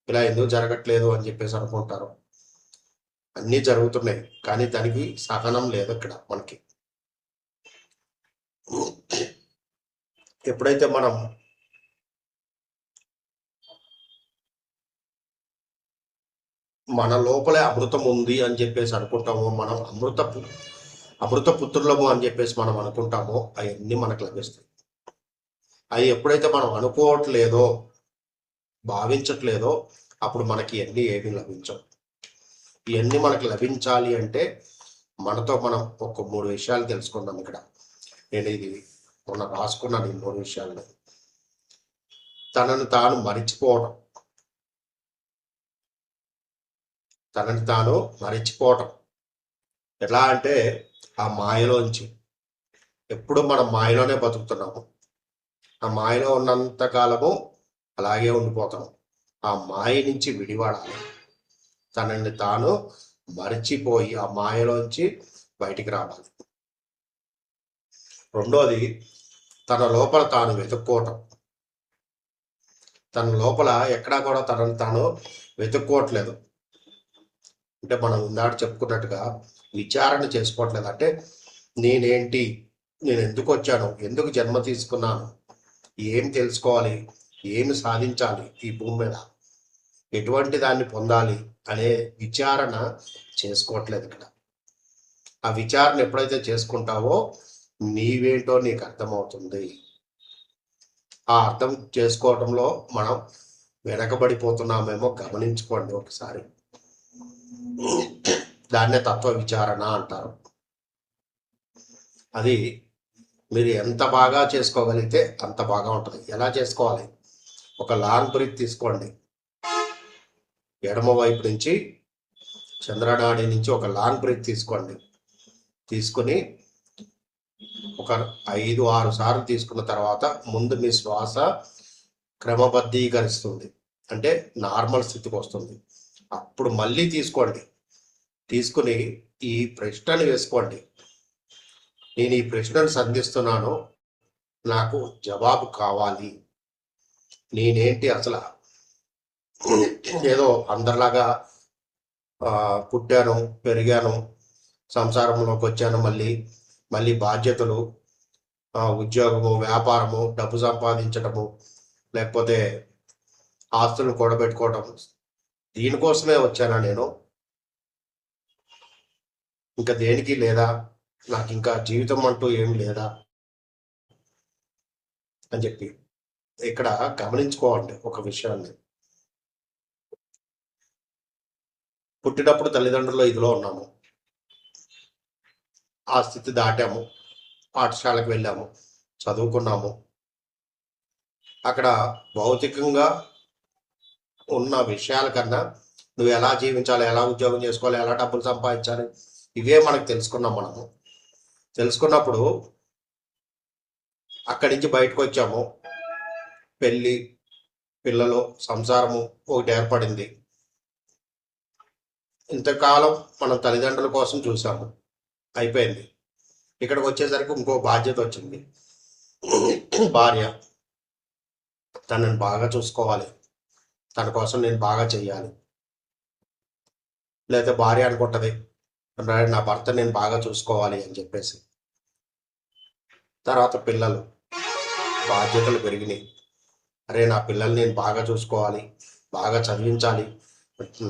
B: ఇలా ఎందుకు జరగట్లేదు అని చెప్పేసి అనుకుంటారు. అన్నీ జరుగుతున్నాయి, కానీ దానికి సహనం లేదు ఇక్కడ మనకి. ఎప్పుడైతే మనం మన లోపలే అమృతం ఉంది అని చెప్పేసి అనుకుంటామో, మనం అమృత పుత్రులము అని చెప్పేసి మనం అనుకుంటామో, అవన్నీ మనకు లభిస్తాయి. అవి ఎప్పుడైతే మనం అనుకోవట్లేదో, భావించట్లేదో, అప్పుడు మనకి ఇవన్నీ ఏమీ లభించవు. ఇవన్నీ మనకు లభించాలి అంటే మనతో మనం ఒక 3 విషయాలు తెలుసుకుందాం ఇక్కడ. నేను ఇది మొన్న రాసుకున్నాను ఈ 3 విషయాలు. తనను తాను మరిచిపోవడం, తనని తాను మరిచిపోవటం. ఎలా అంటే ఆ మాయలోంచి, ఎప్పుడు మనం మాయలోనే బతుకుతున్నాము. ఆ మాయలో ఉన్నంత కాలము అలాగే ఉండిపోతాం. ఆ మాయ నుంచి విడిపడాలి. తనని తాను మరిచిపోయి ఆ మాయలోంచి బయటికి రావాలి. రెండోది, తన లోపల తాను వెతుక్కోవటం. తన లోపల ఎక్కడా కూడా తనని తాను వెతుక్కోవట్లేదు. అంటే మనం ఇందాక చెప్పుకున్నట్టుగా విచారణ చేసుకోవట్లేదు. అంటే నేనేంటి, నేను ఎందుకు వచ్చాను, ఎందుకు జన్మ తీసుకున్నాను, ఏం తెలుసుకోవాలి, ఏమి సాధించాలి ఈ భూమి మీద, ఎటువంటి దాన్ని పొందాలి అనే విచారణ చేసుకోవట్లేదు ఇక్కడ. ఆ విచారణ ఎప్పుడైతే చేసుకుంటావో నీవేంటో నీకు అర్థమవుతుంది. ఆ అర్థం చేసుకోవటంలో మనం వెనకబడిపోతున్నామేమో గమనించుకోండి ఒకసారి. దాన్నే తత్వ విచారణ అంటారు. అది మీరు ఎంత బాగా చేసుకోగలిగితే అంత బాగా ఉంటుంది. ఎలా చేసుకోవాలి? ఒక లాంగ్ బ్రీత్ తీసుకోండి. ఎడమ వైపు నుంచి చంద్రనాడి నుంచి ఒక లాంగ్ బ్రీత్ తీసుకోండి. తీసుకుని ఒక 5-6 సార్లు తీసుకున్న తర్వాత ముందు మీ శ్వాస క్రమబద్ధీకరిస్తుంది, అంటే నార్మల్ స్థితికి వస్తుంది. అప్పుడు మళ్ళీ తీసుకోండి. తీసుకుని ఈ ప్రశ్నను వేసుకోండి. నేను ఈ ప్రశ్నను సంధిస్తున్నాను, నాకు జవాబు కావాలి. నేనేంటి అసలు, ఏదో అందరిలాగా పుట్టాను, పెరిగాను, సంసారంలోకి వచ్చాను, మళ్ళీ బాధ్యతలు, ఉద్యోగము, వ్యాపారము, డబ్బు సంపాదించడము, లేకపోతే ఆస్తులను కూడబెట్టుకోవడం, దీనికోసమే వచ్చానా నేను, ఇంకా దేనికి లేదా, నాకు ఇంకా జీవితం అంటూ ఏం లేదా అని చెప్పి ఇక్కడ గమనించుకోవాలి ఒక విషయాన్ని. పుట్టినప్పుడు తల్లిదండ్రుల ఇదిలో ఉన్నాము, ఆ స్థితి దాటాము, పాఠశాలకు వెళ్ళాము, చదువుకున్నాము. అక్కడ భౌతికంగా ఉన్న విషయాల కన్నా నువ్వు ఎలా జీవించాలి, ఎలా ఉద్యోగం చేసుకోవాలి, ఎలా డబ్బులు సంపాదించాలి, ఇవే మనకు తెలుసుకున్నాం. మనము తెలుసుకున్నప్పుడు అక్కడి నుంచి బయటకు వచ్చాము, పెళ్ళి, పిల్లలు, సంసారము ఒకటి ఏర్పడింది. ఇంతకాలం మనం తల్లిదండ్రుల కోసం చూసాము, అయిపోయింది. ఇక్కడికి వచ్చేసరికి ఇంకో బాధ్యత వచ్చింది. భార్య, తనని బాగా చూసుకోవాలి, తన కోసం నేను బాగా చెయ్యాలి. లేదా భార్య అనుకుంటది, నా భర్త నేను బాగా చూసుకోవాలి అని చెప్పేసి. తర్వాత పిల్లలు, బాధ్యతలు పెరిగినాయి. అరే నా పిల్లల్ని నేను బాగా చూసుకోవాలి, బాగా చదివించాలి,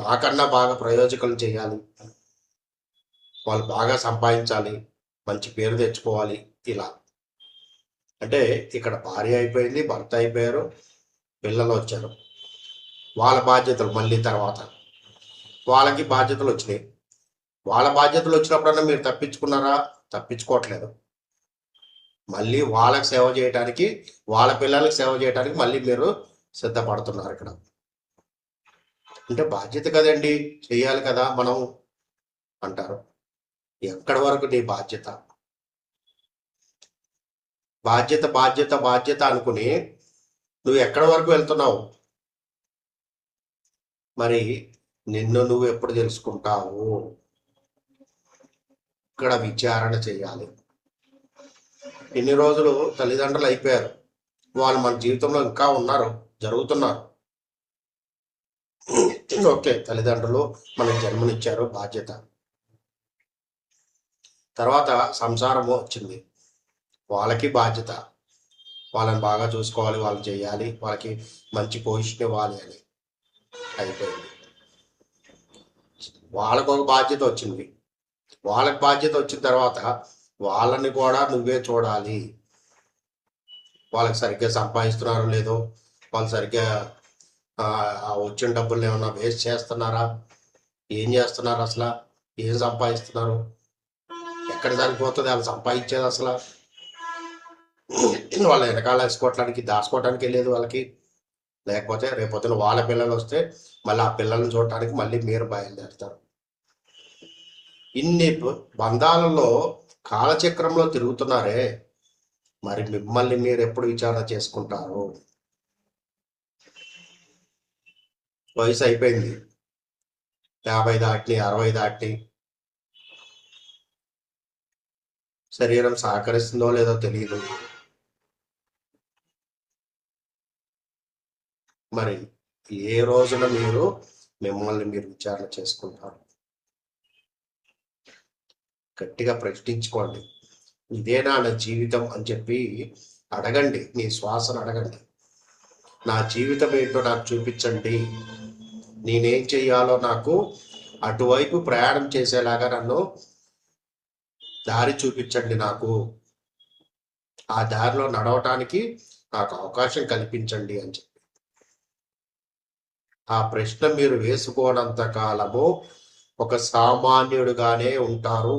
B: నాకన్నా బాగా ప్రయోజకులు చేయాలి, వాళ్ళు బాగా సంపాదించాలి, మంచి పేరు తెచ్చుకోవాలి. ఇలా అంటే ఇక్కడ భార్య అయిపోయింది, భర్త అయిపోయారు, పిల్లలు వచ్చారు. వాళ్ళ బాధ్యతలు మళ్ళీ తర్వాత వాళ్ళకి బాధ్యతలు వచ్చినాయి. వాళ్ళ బాధ్యతలు వచ్చినప్పుడన్నా మీరు తప్పించుకున్నారా? తప్పించుకోవట్లేదు. మళ్ళీ వాళ్ళకి సేవ చేయడానికి, వాళ్ళ పిల్లలకి సేవ చేయడానికి మళ్ళీ మీరు సిద్ధపడుతున్నారు ఇక్కడ. అంటే బాధ్యత కదండి, చెయ్యాలి కదా మనం అంటారు. ఎక్కడి వరకు నీ బాధ్యత? బాధ్యత బాధ్యత బాధ్యత అనుకుని నువ్వు ఎక్కడి వరకు వెళ్తున్నావు? మరి నిన్ను నువ్వు ఎప్పుడు తెలుసుకుంటావు? ఇక్కడ విచారణ చేయాలి. ఇన్ని రోజులు తల్లిదండ్రులు అయిపోయారు, వాళ్ళు మన జీవితంలో ఇంకా ఉన్నారు, జరుగుతున్నారు. ఓకే, తల్లిదండ్రులు మనకు జన్మనిచ్చారు, బాధ్యత. తర్వాత సంసారము వచ్చింది, వాళ్ళకి బాధ్యత, వాళ్ళని బాగా చూసుకోవాలి, వాళ్ళు చేయాలి, వాళ్ళకి మంచి పొజిషన్ ఇవ్వాలి అని అయిపోయింది. వాళ్ళకు ఒక బాధ్యత వచ్చింది. వాళ్ళకి బాధ్యత వచ్చిన తర్వాత వాళ్ళని కూడా నువ్వే చూడాలి. వాళ్ళకి సరిగ్గా సంపాదిస్తున్నారో లేదో, వాళ్ళు సరిగ్గా ఆ వచ్చిన డబ్బుల్ని ఏమన్నా వేస్ట్ చేస్తున్నారా, ఏం చేస్తున్నారు, అసలు ఏం సంపాదిస్తున్నారు, ఎక్కడ సరిపోతుంది వాళ్ళు సంపాదించేది అసలు, వాళ్ళ వెనకాల వేసుకోవటానికి దాచుకోవటానికి వెళ్ళేది వాళ్ళకి, లేకపోతే రేపొద్దున వాళ్ళ పిల్లలు వస్తే మళ్ళీ ఆ పిల్లల్ని చూడటానికి మళ్ళీ మీరు బయలుదేరుతారు. ఇన్ని బంధాలలో కాలచక్రంలో తిరుగుతున్నారే, మరి మిమ్మల్ని మీరు ఎప్పుడు విచారణ చేసుకుంటారు? వయసు అయిపోయింది, 50 దాటి 60 దాటి, శరీరం సహకరిస్తుందో లేదో తెలియదు. మరి ఏ రోజున మీరు మిమ్మల్ని మీరు విచారణ చేసుకుంటారు? గట్టిగా ప్రశ్నించుకోండి. ఇదేనా నా జీవితం అని చెప్పి అడగండి, నీ శ్వాసను అడగండి. నా జీవితం ఏంటో నాకు చూపించండి, నేనేం చెయ్యాలో నాకు అటువైపు ప్రయాణం చేసేలాగా నన్ను దారి చూపించండి, నాకు ఆ దారిలో నడవటానికి నాకు అవకాశం కల్పించండి అని చెప్పి ఆ ప్రశ్న మీరు వేసుకోనంత కాలము ఒక సామాన్యుడుగానే ఉంటారు,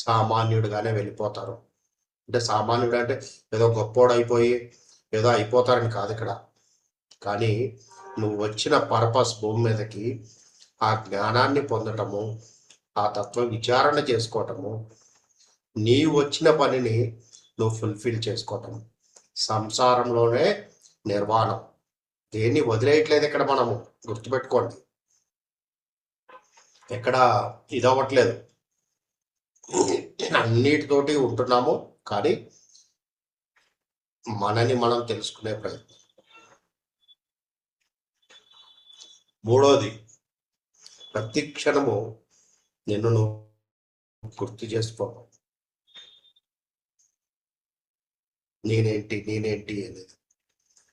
B: సామాన్యుడుగానే వెళ్ళిపోతారు. అంటే సామాన్యుడు అంటే ఏదో గొప్పోడు అయిపోయి ఏదో అయిపోతారని కాదు ఇక్కడ. కానీ నువ్వు వచ్చిన పర్పస్ భూమి మీదకి ఆ జ్ఞానాన్ని పొందటము, ఆ తత్వ విచారణ చేసుకోవటము, నీవు వచ్చిన పనిని నువ్వు ఫుల్ఫిల్ చేసుకోవటం, సంసారంలోనే నిర్వాణం. దేన్ని వదిలేయట్లేదు ఇక్కడ, మనము గుర్తుపెట్టుకోండి. ఎక్కడ ఇదవ్వట్లేదు, అన్నిటితోటి ఉంటున్నాము, కానీ మనని మనం తెలుసుకునే ప్రయత్నం. మూడోది, ప్రతి క్షణము నిన్ను నువ్వు గుర్తు చేసుకో, నేనేంటి నేనేంటి అనేది.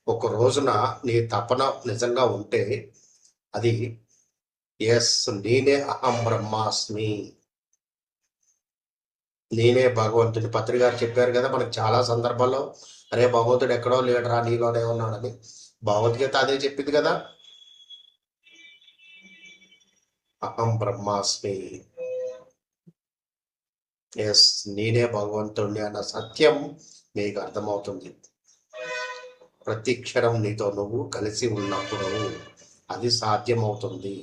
B: ఒక రోజున నీ తపన నిజంగా ఉంటే అది ఎస్, నేనే అహం బ్రహ్మాస్మి, నేనే భగవంతుడి. పత్రి గారు చెప్పారు కదా మనకు చాలా సందర్భాల్లో, అరే భగవంతుడు ఎక్కడో లేడరా, నీలోనే ఉన్నాడని. భగవద్గీత అదే చెప్పింది కదా, అహం బ్రహ్మాస్మి, ఎస్ నేనే భగవంతుడిని అన్న సత్యం మీకు అర్థమవుతుంది. ప్రతి క్షణం నీతో నువ్వు కలిసి ఉన్నప్పుడు అది సాధ్యమవుతుంది.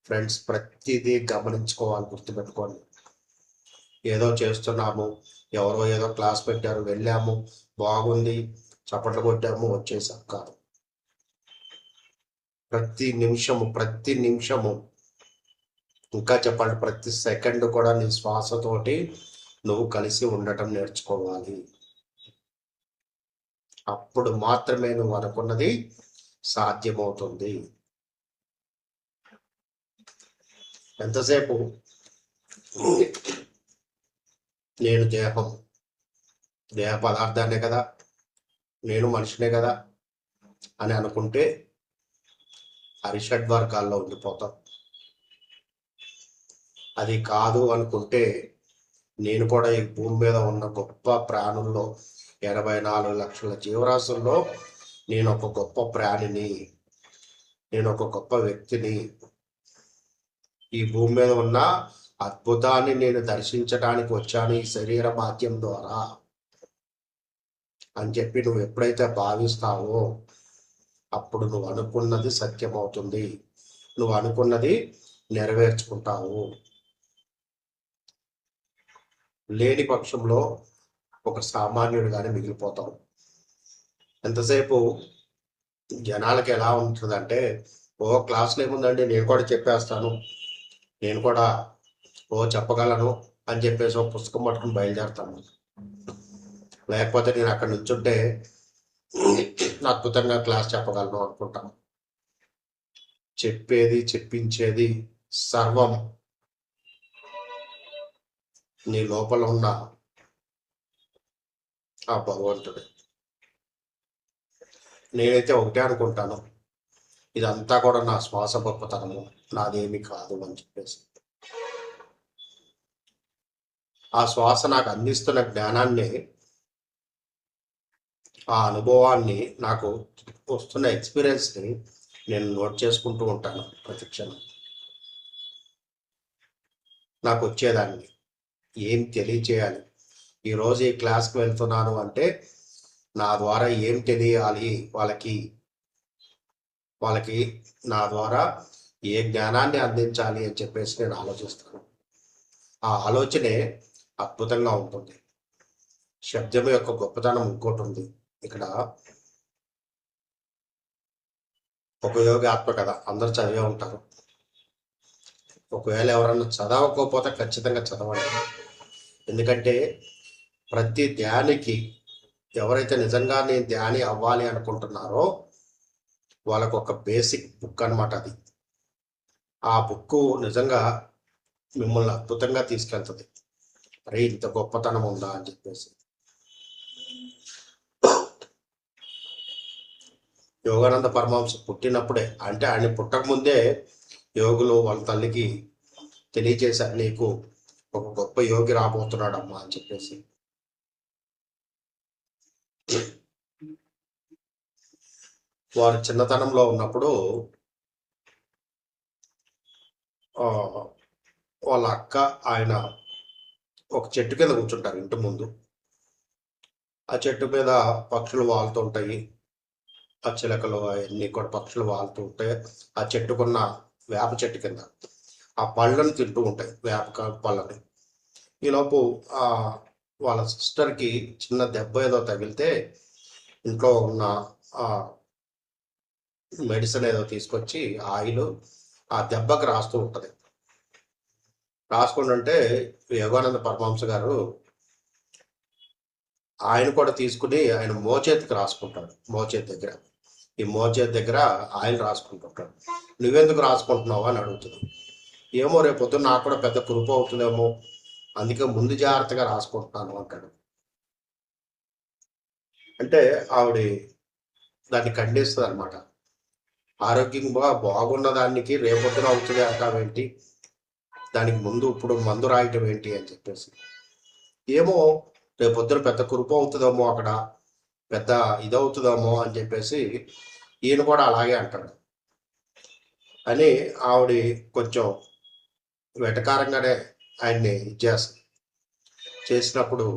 B: ఫ్రెండ్స్, ప్రతిదీ గమనించుకోవాలి, గుర్తుపెట్టుకోండి. ఏదో చేస్తున్నాము, ఎవరో ఏదో క్లాస్ పెట్టారు, వెళ్ళాము, బాగుంది, చప్పట్లు కొట్టాము, వచ్చేసాం కాదు. ప్రతి నిమిషము, ఇంకా చెప్పాలి, ప్రతి సెకండ్ కూడా నీ శ్వాసతోటి నువ్వు కలిసి ఉండటం నేర్చుకోవాలి. అప్పుడు మాత్రమే నువ్వు అనుకున్నది సాధ్యమవుతుంది. ఎంతసేపు నేను దేహ పదార్థాన్నే కదా, నేను మనిషినే కదా అని అనుకుంటే అరిషడ్ వర్గాల్లో ఉండిపోతాం. అది కాదు అనుకుంటే, నేను కూడా ఈ భూమి మీద ఉన్న గొప్ప ప్రాణుల్లో 84 లక్షల జీవరాశుల్లో నేను ఒక గొప్ప ప్రాణిని, నేను ఒక గొప్ప వ్యక్తిని. ఈ భూమి మీద ఉన్న అద్భుతాన్ని నేను దర్శించడానికి వచ్చాను ఈ శరీర మాధ్యం ద్వారా అని చెప్పి నువ్వు ఎప్పుడైతే భావిస్తావో అప్పుడు నువ్వు అనుకున్నది సత్యమవుతుంది, నువ్వు అనుకున్నది నెరవేర్చుకుంటావు. లేని పక్షంలో ఒక సామాన్యుడిగానే మిగిలిపోతావు. ఎంతసేపు జనాలకి ఎలా ఉంటుందంటే, క్లాసులో ఏముందండి, నేను కూడా చెప్పేస్తాను, నేను కూడా చెప్పగలను అని చెప్పేసి పుస్తకం పట్టుకుని బయలుదేరుతాను. లేకపోతే నేను అక్కడ నుంచుంటే అద్భుతంగా క్లాస్ చెప్పగలను అనుకుంటాను. చెప్పేది చెప్పించేది సర్వం నీ లోపల ఉన్న ఆ భగవంతుడే. నేనైతే ఒకటే అనుకుంటాను, ఇదంతా కూడా నా శ్వాస గొప్పతనము, నాదేమి కాదు అని చెప్పేసి. ఆ శ్వాస నాకు అందిస్తున్న జ్ఞానాన్ని, ఆ అనుభవాన్ని, నాకు వస్తున్న ఎక్స్పీరియన్స్ని నేను నోట్ చేసుకుంటూ ఉంటాను ప్రతి క్షణం. నాకు వచ్చేదాన్ని ఏం తెలియచేయాలి, ఈరోజు ఈ క్లాస్కి వెళ్తున్నాను అంటే నా ద్వారా ఏం తెలియాలి వాళ్ళకి నా ద్వారా ఏ జ్ఞానాన్ని అందించాలి అని చెప్పేసి నేను ఆలోచిస్తాను. ఆ ఆలోచనే అద్భుతంగా ఉంటుంది. శబ్దం యొక్క గొప్పతనం ఇంకోటి ఉంది. ఇక్కడ ఒక యోగి ఆత్మకథ అందరు చదివే ఉంటారు. ఒకవేళ ఎవరన్నా చదవకపోతే ఖచ్చితంగా చదవండి. ఎందుకంటే ప్రతి ధ్యానికి ఎవరైతే నిజంగా నేను ధ్యాని అవ్వాలి అనుకుంటున్నారో వాళ్ళకు ఒక బేసిక్ బుక్ అనమాట అది. ఆ బుక్ నిజంగా మిమ్మల్ని అద్భుతంగా తీసుకెళ్తుంది. అరే ఇంత గొప్పతనం ఉందా అని చెప్పేసి. యోగానంద పరమహంస పుట్టినప్పుడే, అంటే ఆయన పుట్టక ముందే యోగులు వాళ్ళ తల్లికి తెలియజేశారు, నీకు ఒక గొప్ప యోగి రాబోతున్నాడమ్మా అని చెప్పేసి. వారు చిన్నతనంలో ఉన్నప్పుడు వాళ్ళ అక్క ఆయన ఒక చెట్టు కింద కూర్చుంటారు ఇంటి ముందు. ఆ చెట్టు మీద పక్షులు వాళ్తూ ఉంటాయి, ఆ చిలకలు అవన్నీ కూడా పక్షులు వాళ్తూ ఉంటాయి. ఆ చెట్టుకున్న వేప చెట్టు కింద ఆ పళ్ళను తింటూ ఉంటాయి, వేప పళ్ళని. ఈలోపు వాళ్ళ సిస్టర్కి చిన్న దెబ్బ ఏదో తగిలితే ఇంట్లో ఉన్న మెడిసిన్ ఏదో తీసుకొచ్చి ఆయిల్ ఆ దెబ్బకి రాస్తూ ఉంటుంది. రాసుకుంటుంటే యోగానంద పరమహంస గారు ఆయన కూడా తీసుకుని ఆయన మోచేతికి రాసుకుంటాడు. మోచేతి దగ్గర, ఈ మోచేతి దగ్గర ఆయిల్ రాసుకుంటుంటాడు. నువ్వెందుకు రాసుకుంటున్నావు అని అడుగుతుంది. ఏమో రేపొద్దు నాకు కూడా పెద్ద కురుపు అవుతుందేమో, అందుకే ముందు జాగ్రత్తగా రాసుకుంటున్నాను అంటాడు. అంటే ఆవిడ దాన్ని ఖండిస్తుంది అనమాట. ఆరోగ్యంగా బాగున్న దానికి రేపొద్దున అవుతుంది అంటావేంటి, దానికి ముందు ఇప్పుడు మందు రాయటం ఏంటి అని చెప్పేసి. ఏమో రేపొద్దున పెద్ద కురుపు అవుతుందేమో, అక్కడ పెద్ద ఇదవుతుందేమో అని చెప్పేసి ఈయన కూడా అలాగే అంటాడు అని ఆవిడ కొంచెం వెటకారంగానే ఆయన్ని చేసినప్పుడు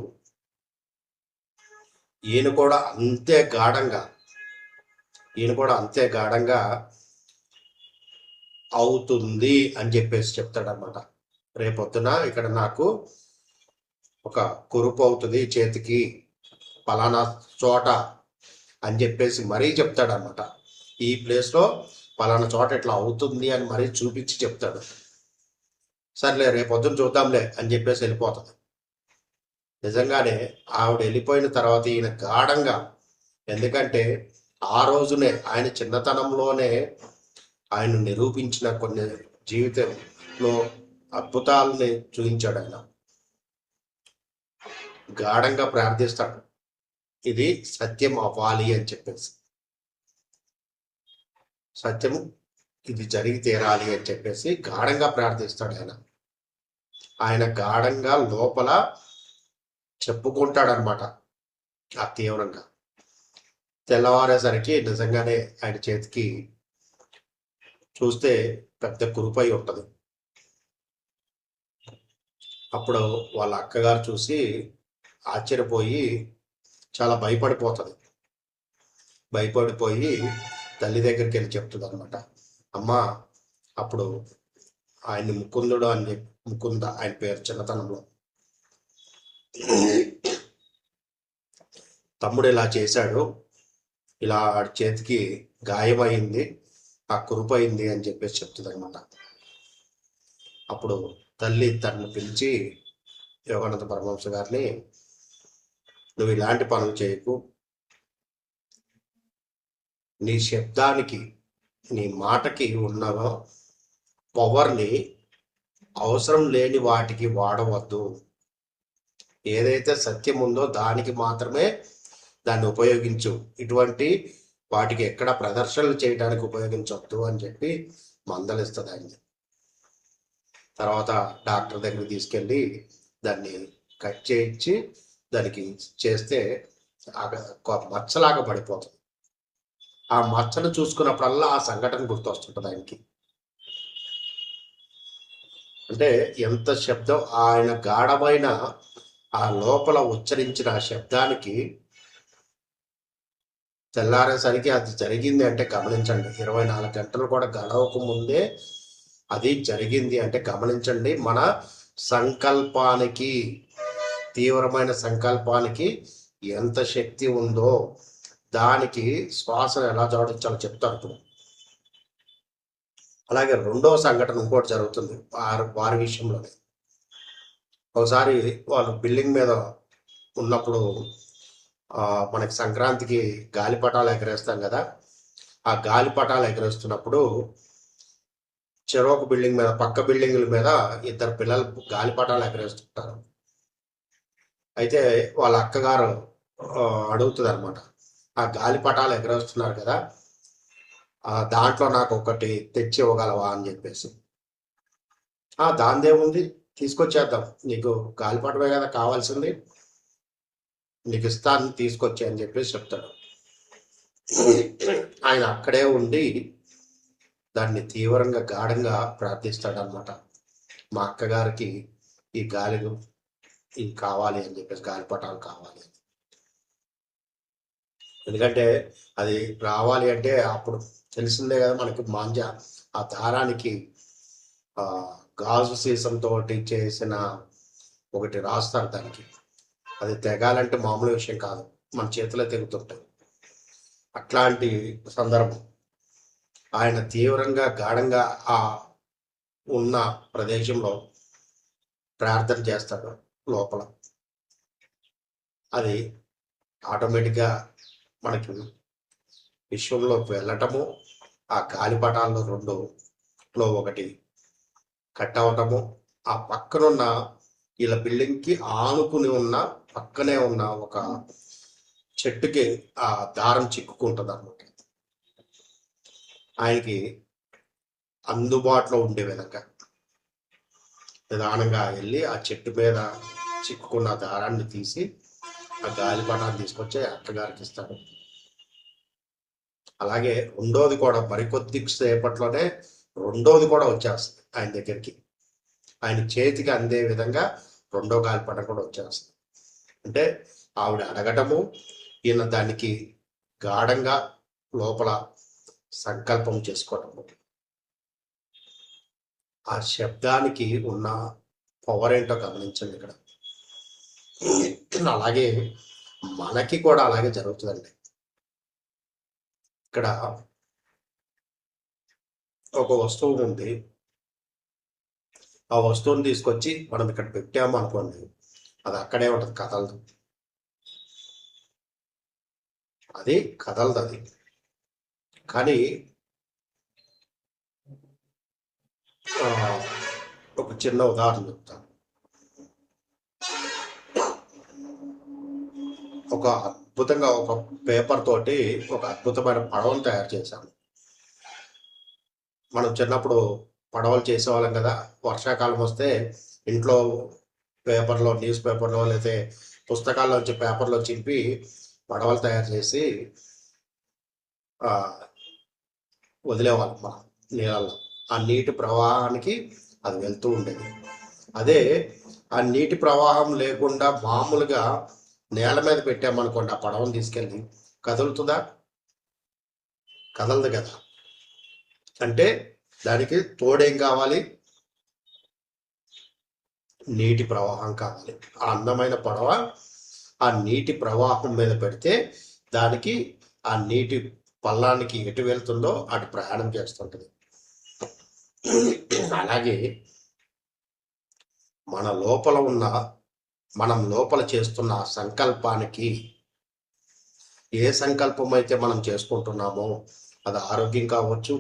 B: ఈయన కూడా అంతే గాఢంగా అవుతుంది అని చెప్పేసి చెప్తాడనమాట. రేపొద్దున ఇక్కడ నాకు ఒక కురుపు అవుతుంది చేతికి పలానా చోట అని చెప్పేసి మరీ చెప్తాడనమాట. ఈ ప్లేస్లో పలానా చోట ఇట్లా అవుతుంది అని మరీ చూపించి చెప్తాడు. సర్లే రేపొద్దున చూద్దాంలే అని చెప్పేసి వెళ్ళిపోతుంది. నిజంగానే ఆవిడ వెళ్ళిపోయిన తర్వాత ఈయన గాఢంగా, ఎందుకంటే ఆ రోజునే ఆయన చిన్నతనంలోనే ఆయన నిరూపించిన కొన్ని జీవితంలో అద్భుతాలని చూపించాడు. ఆయన గాఢంగా ప్రార్థిస్తాడు, ఇది సత్యం అవ్వాలి అని చెప్పేసి, సత్యం ఇది జరిగి తీరాలి అని చెప్పేసి గాఢంగా ప్రార్థిస్తాడు. ఆయన గాఢంగా లోపల చెప్పుకుంటాడనమాట ఆ తీవ్రంగా. తెల్లవారేసరికి నిజంగానే ఆయన చేతికి చూస్తే పెద్ద కురుపై ఉంటుంది. అప్పుడు వాళ్ళ అక్కగారు చూసి ఆశ్చర్యపోయి చాలా భయపడిపోయి తల్లి దగ్గరికి వెళ్ళి చెప్తుంది అనమాట. అమ్మ, అప్పుడు ఆయన్ని ముకుందుడు అని ముకుంద ఆయన పేరు చిన్నతనంలో, తమ్ముడు ఇలా చేశాడు, ఇలా చేతికి గాయమైంది, ఆ కురుపైంది అని చెప్పేసి చెప్తుంది అనమాట. అప్పుడు తల్లి తనను పిలిచి యోగానంద పరమహంస గారిని, నువ్వు ఇలాంటి పనులు చేయకు, నీ శబ్దానికి, నీ మాటకి ఉన్న పవర్ని అవసరం లేని వాటికి వాడవద్దు. ఏదైతే సత్యం ఉందో దానికి మాత్రమే దాన్ని ఉపయోగించు. ఇటువంటి వాటికి ఎక్కడ ప్రదర్శనలు చేయడానికి ఉపయోగించవద్దు అని చెప్పి మందలిస్తుంది ఆయన. తర్వాత డాక్టర్ దగ్గరికి తీసుకెళ్ళి దాన్ని కట్ చేయించి దానికి చేస్తే మచ్చలాగా పడిపోతుంది. ఆ మచ్చను చూసుకున్నప్పుడల్లా ఆ సంఘటన గుర్తొస్తుంటుంది ఆయనకి. అంటే ఎంత శబ్దం ఆయన గాఢమైన ఆ లోపల ఉచ్చరించిన ఆ శబ్దానికి తెల్లారేసరికి అది జరిగింది అంటే గమనించండి. 24 గంటలు కూడా గడవక ముందే అది జరిగింది అంటే గమనించండి. మన సంకల్పానికి, తీవ్రమైన సంకల్పానికి ఎంత శక్తి ఉందో దానికి శ్వాసను ఎలా జోడించాలో చెప్తారు ఇప్పుడు. అలాగే రెండవ సంఘటన ఇంకోటి జరుగుతుంది వారి విషయంలోనే. ఒకసారి వాళ్ళు బిల్డింగ్ మీద ఉన్నప్పుడు మనకి సంక్రాంతికి గాలిపటాలు ఎగరేస్తాం కదా, ఆ గాలిపటాలు ఎగరేస్తున్నప్పుడు చెరొక బిల్డింగ్ మీద, పక్క బిల్డింగుల మీద ఇద్దరు పిల్లలు గాలిపటాలు ఎగరేస్తుంటారు. అయితే వాళ్ళ అక్కగారు అడుగుతుంది అనమాట, ఆ గాలిపటాలు ఎగరేస్తున్నారు కదా, దాంట్లో నాకు ఒకటి తెచ్చి ఇవ్వగలవా అని చెప్పేసి. దానిదేముంది, తీసుకొచ్చేద్దాం, నీకు గాలిపటమే కదా కావాల్సింది, నీకు ఇస్తాను, తీసుకొచ్చి అని చెప్పేసి చెప్తాడు. ఆయన అక్కడే ఉండి దాన్ని తీవ్రంగా గాఢంగా ప్రార్థిస్తాడు అనమాట. మా అక్కగారికి ఈ గాలి ఇది కావాలి అని చెప్పేసి, గాలిపటాలు కావాలి. ఎందుకంటే అది రావాలి అంటే అప్పుడు తెలిసిందే కదా మనకి, మాంజ ఆ దారానికి గాజు సీసంతో చేసిన ఒకటి రాస్తారు దానికి. అది తెగాలంటే మామూలు విషయం కాదు, మన చేతిలో తెగుతుంటాయి. అట్లాంటి సందర్భం ఆయన తీవ్రంగా గాఢంగా ఆ ఉన్న ప్రదేశంలో ప్రార్థన చేస్తాడు లోపల. అది ఆటోమేటిక్గా మనకి విశ్వంలోకి వెళ్ళటము, ఆ గాలిపటాల్లో రెండులో ఒకటి కట్ అవటము, ఆ పక్కనున్న వీళ్ళ బిల్డింగ్కి ఆనుకుని ఉన్న పక్కనే ఉన్న ఒక చెట్టుకి ఆ దారం చిక్కుకుంటుంది అన్నమాట. ఆయనకి అందుబాటులో ఉండే విధంగా నిదానంగా వెళ్ళి ఆ చెట్టు మీద చిక్కుకున్న దారాన్ని తీసి ఆ గాలిపటాన్ని తీసుకొచ్చి అక్కగారికి ఇస్తాడు. అలాగే రెండోది కూడా మరికొద్ది సేపట్లోనే రెండోది కూడా వచ్చేస్తుంది ఆయన దగ్గరికి. ఆయన చేతికి అందే విధంగా రెండో గాలిపటం కూడా వచ్చేస్తుంది. అంటే ఆవిడ అడగటము, ఈయన దానికి గాఢంగా లోపల సంకల్పం చేసుకోవటము. ఆ శబ్దానికి ఉన్న పవర్ ఏంటో గమనించండి ఇక్కడ. అలాగే మనకి కూడా అలాగే జరుగుతుందండి. ఇక్కడ ఒక వస్తువు ఉంది, ఆ వస్తువుని తీసుకొచ్చి మనం ఇక్కడ పెట్టాము అనుకోండి, అది అక్కడే ఉంటుంది, కదలదు. అది కదలదు. అది కానీ ఒక చిన్న ఉదాహరణ చెప్తాను. ఒక అద్భుతంగా ఒక పేపర్ తోటి ఒక అద్భుతమైన పడవను తయారు చేశాము. మనం చిన్నప్పుడు పడవలు చేసేవాళ్ళం కదా, వర్షాకాలం వస్తే ఇంట్లో పేపర్లో, న్యూస్ పేపర్లో లేదా పుస్తకాల్లోంచి పేపర్లో చింపి పడవలు తయారు చేసి వదిలేవాళ్ళం మనం నీళ్ళల్లో. ఆ నీటి ప్రవాహానికి అది వెళ్తూ ఉండేది. అదే ఆ నీటి ప్రవాహం లేకుండా మామూలుగా నేల మీద పెట్టామనుకోండి, ఆ పడవను తీసుకెళ్ళి కదులుతుందా? కదలదు కదా. అంటే దానికి తోడేం కావాలి? నీటి ప్రవాహం కావాలి. ఆ అందమైన పడవ ఆ నీటి ప్రవాహం మీద పెడితే దానికి ఆ నీటి పల్లానికి ఎటు వెళ్తుందో అటు ప్రయాణం చేస్తుంటది. అలాగే మనం లోపల చేస్తున్న సంకల్పానికి ఏ సంకల్పం అయితే మనం చేసుకుంటున్నామో అది ఆరోగ్యం కావచ్చు,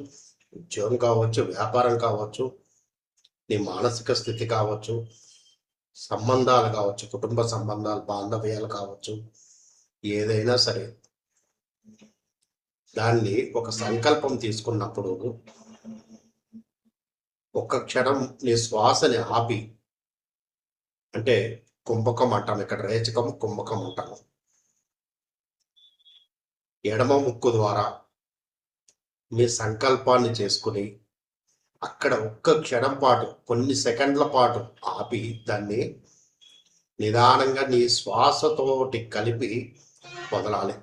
B: ఉద్యోగం కావచ్చు, వ్యాపారం కావచ్చు, నీ మానసిక స్థితి కావచ్చు, సంబంధాలు కావచ్చు, కుటుంబ సంబంధాలు, బాంధవ్యాలు కావచ్చు, ఏదైనా సరే దాన్ని ఒక సంకల్పం తీసుకున్నప్పుడు ఒక్క క్షణం నీ శ్వాసని ఆపి, అంటే కుంభకం అంటాం, ఇక్కడ రేచకం కుంభకం అంటాము, ఎడమ ముక్కు ద్వారా మీ సంకల్పాన్ని చేసుకుని అక్కడ ఒక్క క్షణం పాటు కొన్ని సెకండ్ల పాటు ఆపి దాన్ని నిదానంగా నీ శ్వాసతోటి కలిపి వదలాలి.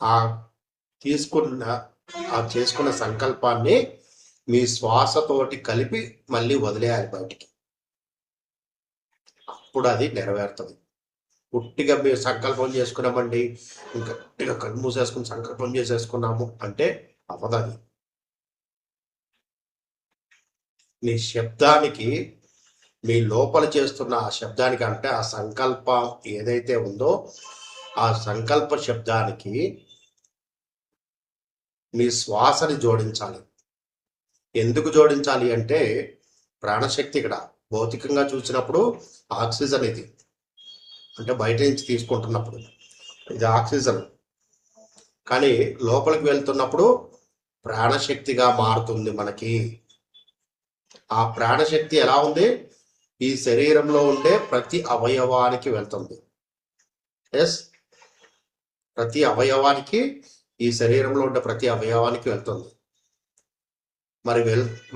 B: ఆ చేసుకున్న సంకల్పాన్ని మీ శ్వాసతోటి కలిపి మళ్ళీ వదిలేయాలి బయటికి. అప్పుడు అది నెరవేరుతుంది. పుట్టిగా మీరు సంకల్పం చేసుకున్నామండి, గట్టిగా కళ్ళు మూసేసుకుని సంకల్పం చేసేసుకున్నాము అంటే అవ్వదని. మీ శబ్దానికి, మీ లోపల చేస్తున్న ఆ శబ్దానికి, అంటే ఆ సంకల్పం ఏదైతే ఉందో ఆ సంకల్ప శబ్దానికి మీ శ్వాసని జోడించాలి. ఎందుకు జోడించాలి అంటే ప్రాణశక్తి ఇక్కడ భౌతికంగా చూసినప్పుడు ఆక్సిజన్, ఇది అంటే బయట నుంచి తీసుకుంటున్నప్పుడు ఇది ఆక్సిజన్, కానీ లోపలికి వెళ్తున్నప్పుడు ప్రాణశక్తిగా మారుతుంది మనకి. ఆ ప్రాణశక్తి ఎలా ఉంది? ఈ శరీరంలో ఉండే ప్రతి అవయవానికి వెళ్తుంది. ఎస్, ప్రతి అవయవానికి, ఈ శరీరంలో ఉండే ప్రతి అవయవానికి వెళ్తుంది. మరి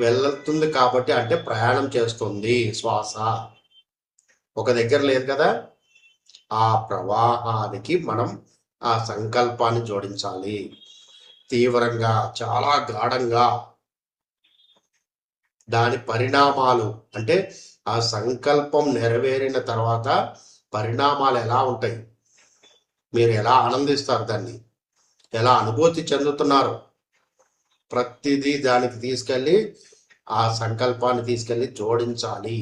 B: వెళ్తుంది కాబట్టి అంటే ప్రయాణం చేస్తుంది శ్వాస. ఒక దగ్గర లేదు కదా. ఆ ప్రవాహానికి మనం ఆ సంకల్పాన్ని జోడించాలి. తీవ్రంగా, చాలా గాఢంగా. దాని పరిణామాలు అంటే ఆ సంకల్పం నెరవేరిన తర్వాత పరిణామాలు ఎలా ఉంటాయి, మీరు ఎలా ఆనందిస్తారు, దాన్ని ఎలా అనుభూతి చెందుతున్నారు, ప్రతిదీ దానికి తీసుకెళ్ళి, ఆ సంకల్పాన్ని తీసుకెళ్ళి జోడించాలి.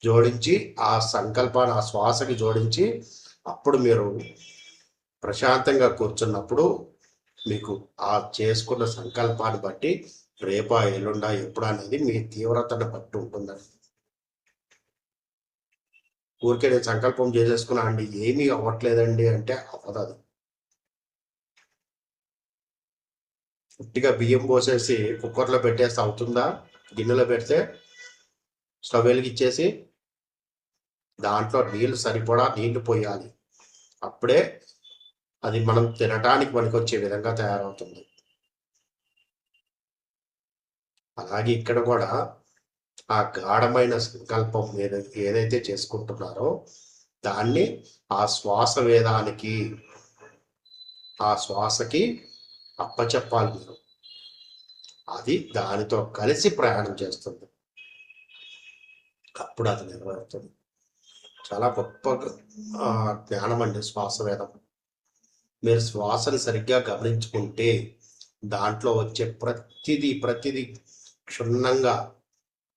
B: జోడించి ఆ సంకల్పాన్ని ఆ శ్వాసకి జోడించి అప్పుడు మీరు ప్రశాంతంగా కూర్చున్నప్పుడు మీకు ఆ చేసుకున్న సంకల్పాన్ని బట్టి రేపా ఎల్లుండా ఎప్పుడు అనేది మీ తీవ్రతను బట్టి ఉంటుందని. ఊరికే నేను సంకల్పం చేసేసుకున్నా అండి ఏమీ అవ్వట్లేదండి అంటే అవ్వదు. పుట్టిగా బియ్యం పోసేసి కుక్కర్లో పెట్టేస్తే అవుతుందా? గిన్నెలో పెడితే స్టవ్ వెలిగిచ్చేసి దాంట్లో నీళ్లు సరిపడా నీళ్లు పోయాలి. అప్పుడే అది మనం తినటానికి పనికొచ్చే విధంగా తయారవుతుంది. అలాగే ఇక్కడ కూడా ఆ గాఢమైన సంకల్పం ఏదైతే చేసుకుంటున్నారో దాన్ని ఆ శ్వాస వేదానికి, ఆ శ్వాసకి అప్పచెప్పాలి మీరు. అది దానితో కలిసి ప్రయాణం చేస్తుంది. అప్పుడు అది నెరవేరుతుంది. చాలా గొప్ప జ్ఞానం అండి శ్వాస వేదం. మీరు శ్వాసని సరిగ్గా గమనించుకుంటే దాంట్లో వచ్చే ప్రతిదీ క్షుణ్ణంగా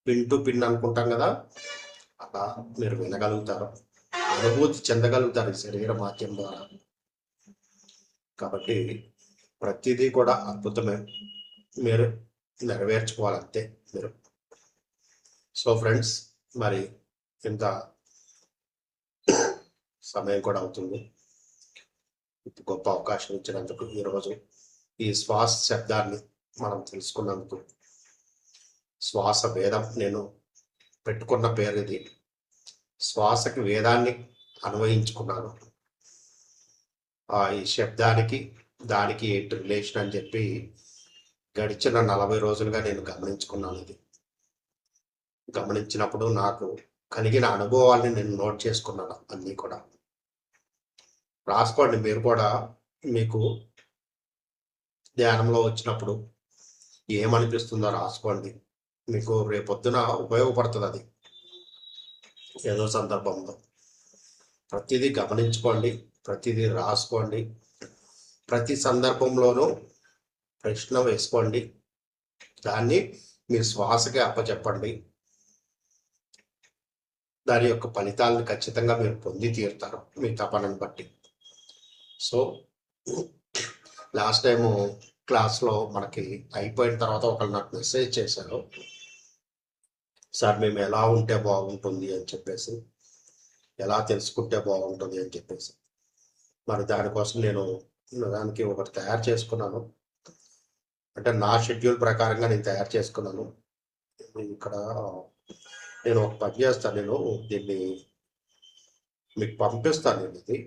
B: పిన్ పిన్ అనుకుంటాం కదా, అలా మీరు వినగలుగుతారు, అనుభూతి చెందగలుగుతారు ఈ శరీర మాధ్యం ద్వారా. కాబట్టి ప్రతిదీ కూడా అద్భుతమే, మీరు నెరవేర్చుకోవాలంతే మీరు. సో ఫ్రెండ్స్, మరి ఇంత సమయం కూడా అవుతుంది. గొప్ప అవకాశం ఇచ్చినందుకు, ఈరోజు ఈ శ్వాస శబ్దాన్ని మనం తెలుసుకున్నందుకు, శ్వాస వేదం నేను పెట్టుకున్న పేరు ఇది. శ్వాసకి వేదాన్ని అన్వయించుకున్నాను. ఈ శబ్దానికి దానికి ఏంటి రిలేషన్ అని చెప్పి గడిచిన 40 రోజులుగా నేను గమనించుకున్నాను. ఇది గమనించినప్పుడు నాకు కలిగిన అనుభవాల్ని నేను నోట్ చేసుకున్నాను. అన్నీ కూడా రాసుకోండి. మీరు కూడా మీకు ధ్యానంలో వచ్చినప్పుడు ఏమనిపిస్తుందో రాసుకోండి. మీకు రేపొద్దున ఉపయోగపడుతుంది అది ఏదో సందర్భంలో. ప్రతిదీ గమనించుకోండి, ప్రతిదీ రాసుకోండి, ప్రతి సందర్భంలోనూ ప్రశ్న వేసుకోండి, దాన్ని మీ శ్వాసకి అప్పచెప్పండి. దాని యొక్క ఫలితాలను ఖచ్చితంగా మీరు పొంది తీరుతారు మీ తపనను బట్టి. సో లాస్ట్ టైము క్లాస్లో మనకి అయిపోయిన తర్వాత ఒకళ్ళు నాకు మెసేజ్ చేశారు, సార్ మేము ఎలా ఉంటే బాగుంటుంది అని చెప్పేసి, ఎలా తెలుసుకుంటే బాగుంటుంది అని చెప్పేసి. మరి దానికోసం నేను దానికి ఒకటి తయారు చేసుకున్నాను. అంటే నా షెడ్యూల్ ప్రకారంగా నేను తయారు చేసుకున్నాను. ఇక్కడ నేను ఒక పని చేస్తాను, నేను దీన్ని మీకు పంపిస్తాను. నేను ఇది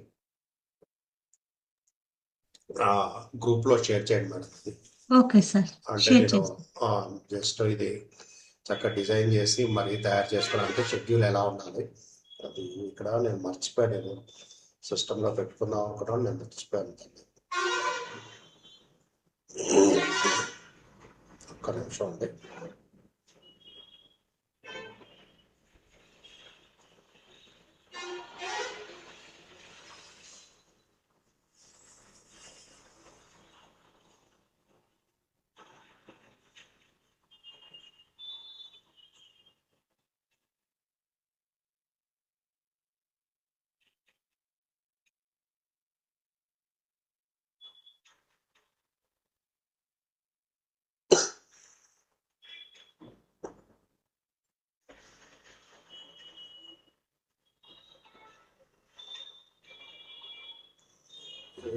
B: గ్రూప్లో షేర్ చేయండి మేడం. ఇది
A: ఓకే సార్,
B: అంటే
A: షేర్
B: నేను
A: చేస్తాను.
B: జస్ట్ ఇది చక్కగా డిజైన్ చేసి మరీ తయారు చేసుకోవడానికి షెడ్యూల్ ఎలా ఉండాలి అది ఇక్కడ నేను మర్చిపోయాను. నేను సిస్టంలో పెట్టుకుందాం అనుకున్నాను, నేను మర్చిపోయాను దాన్ని. ఒక్క నిమిషం అండి.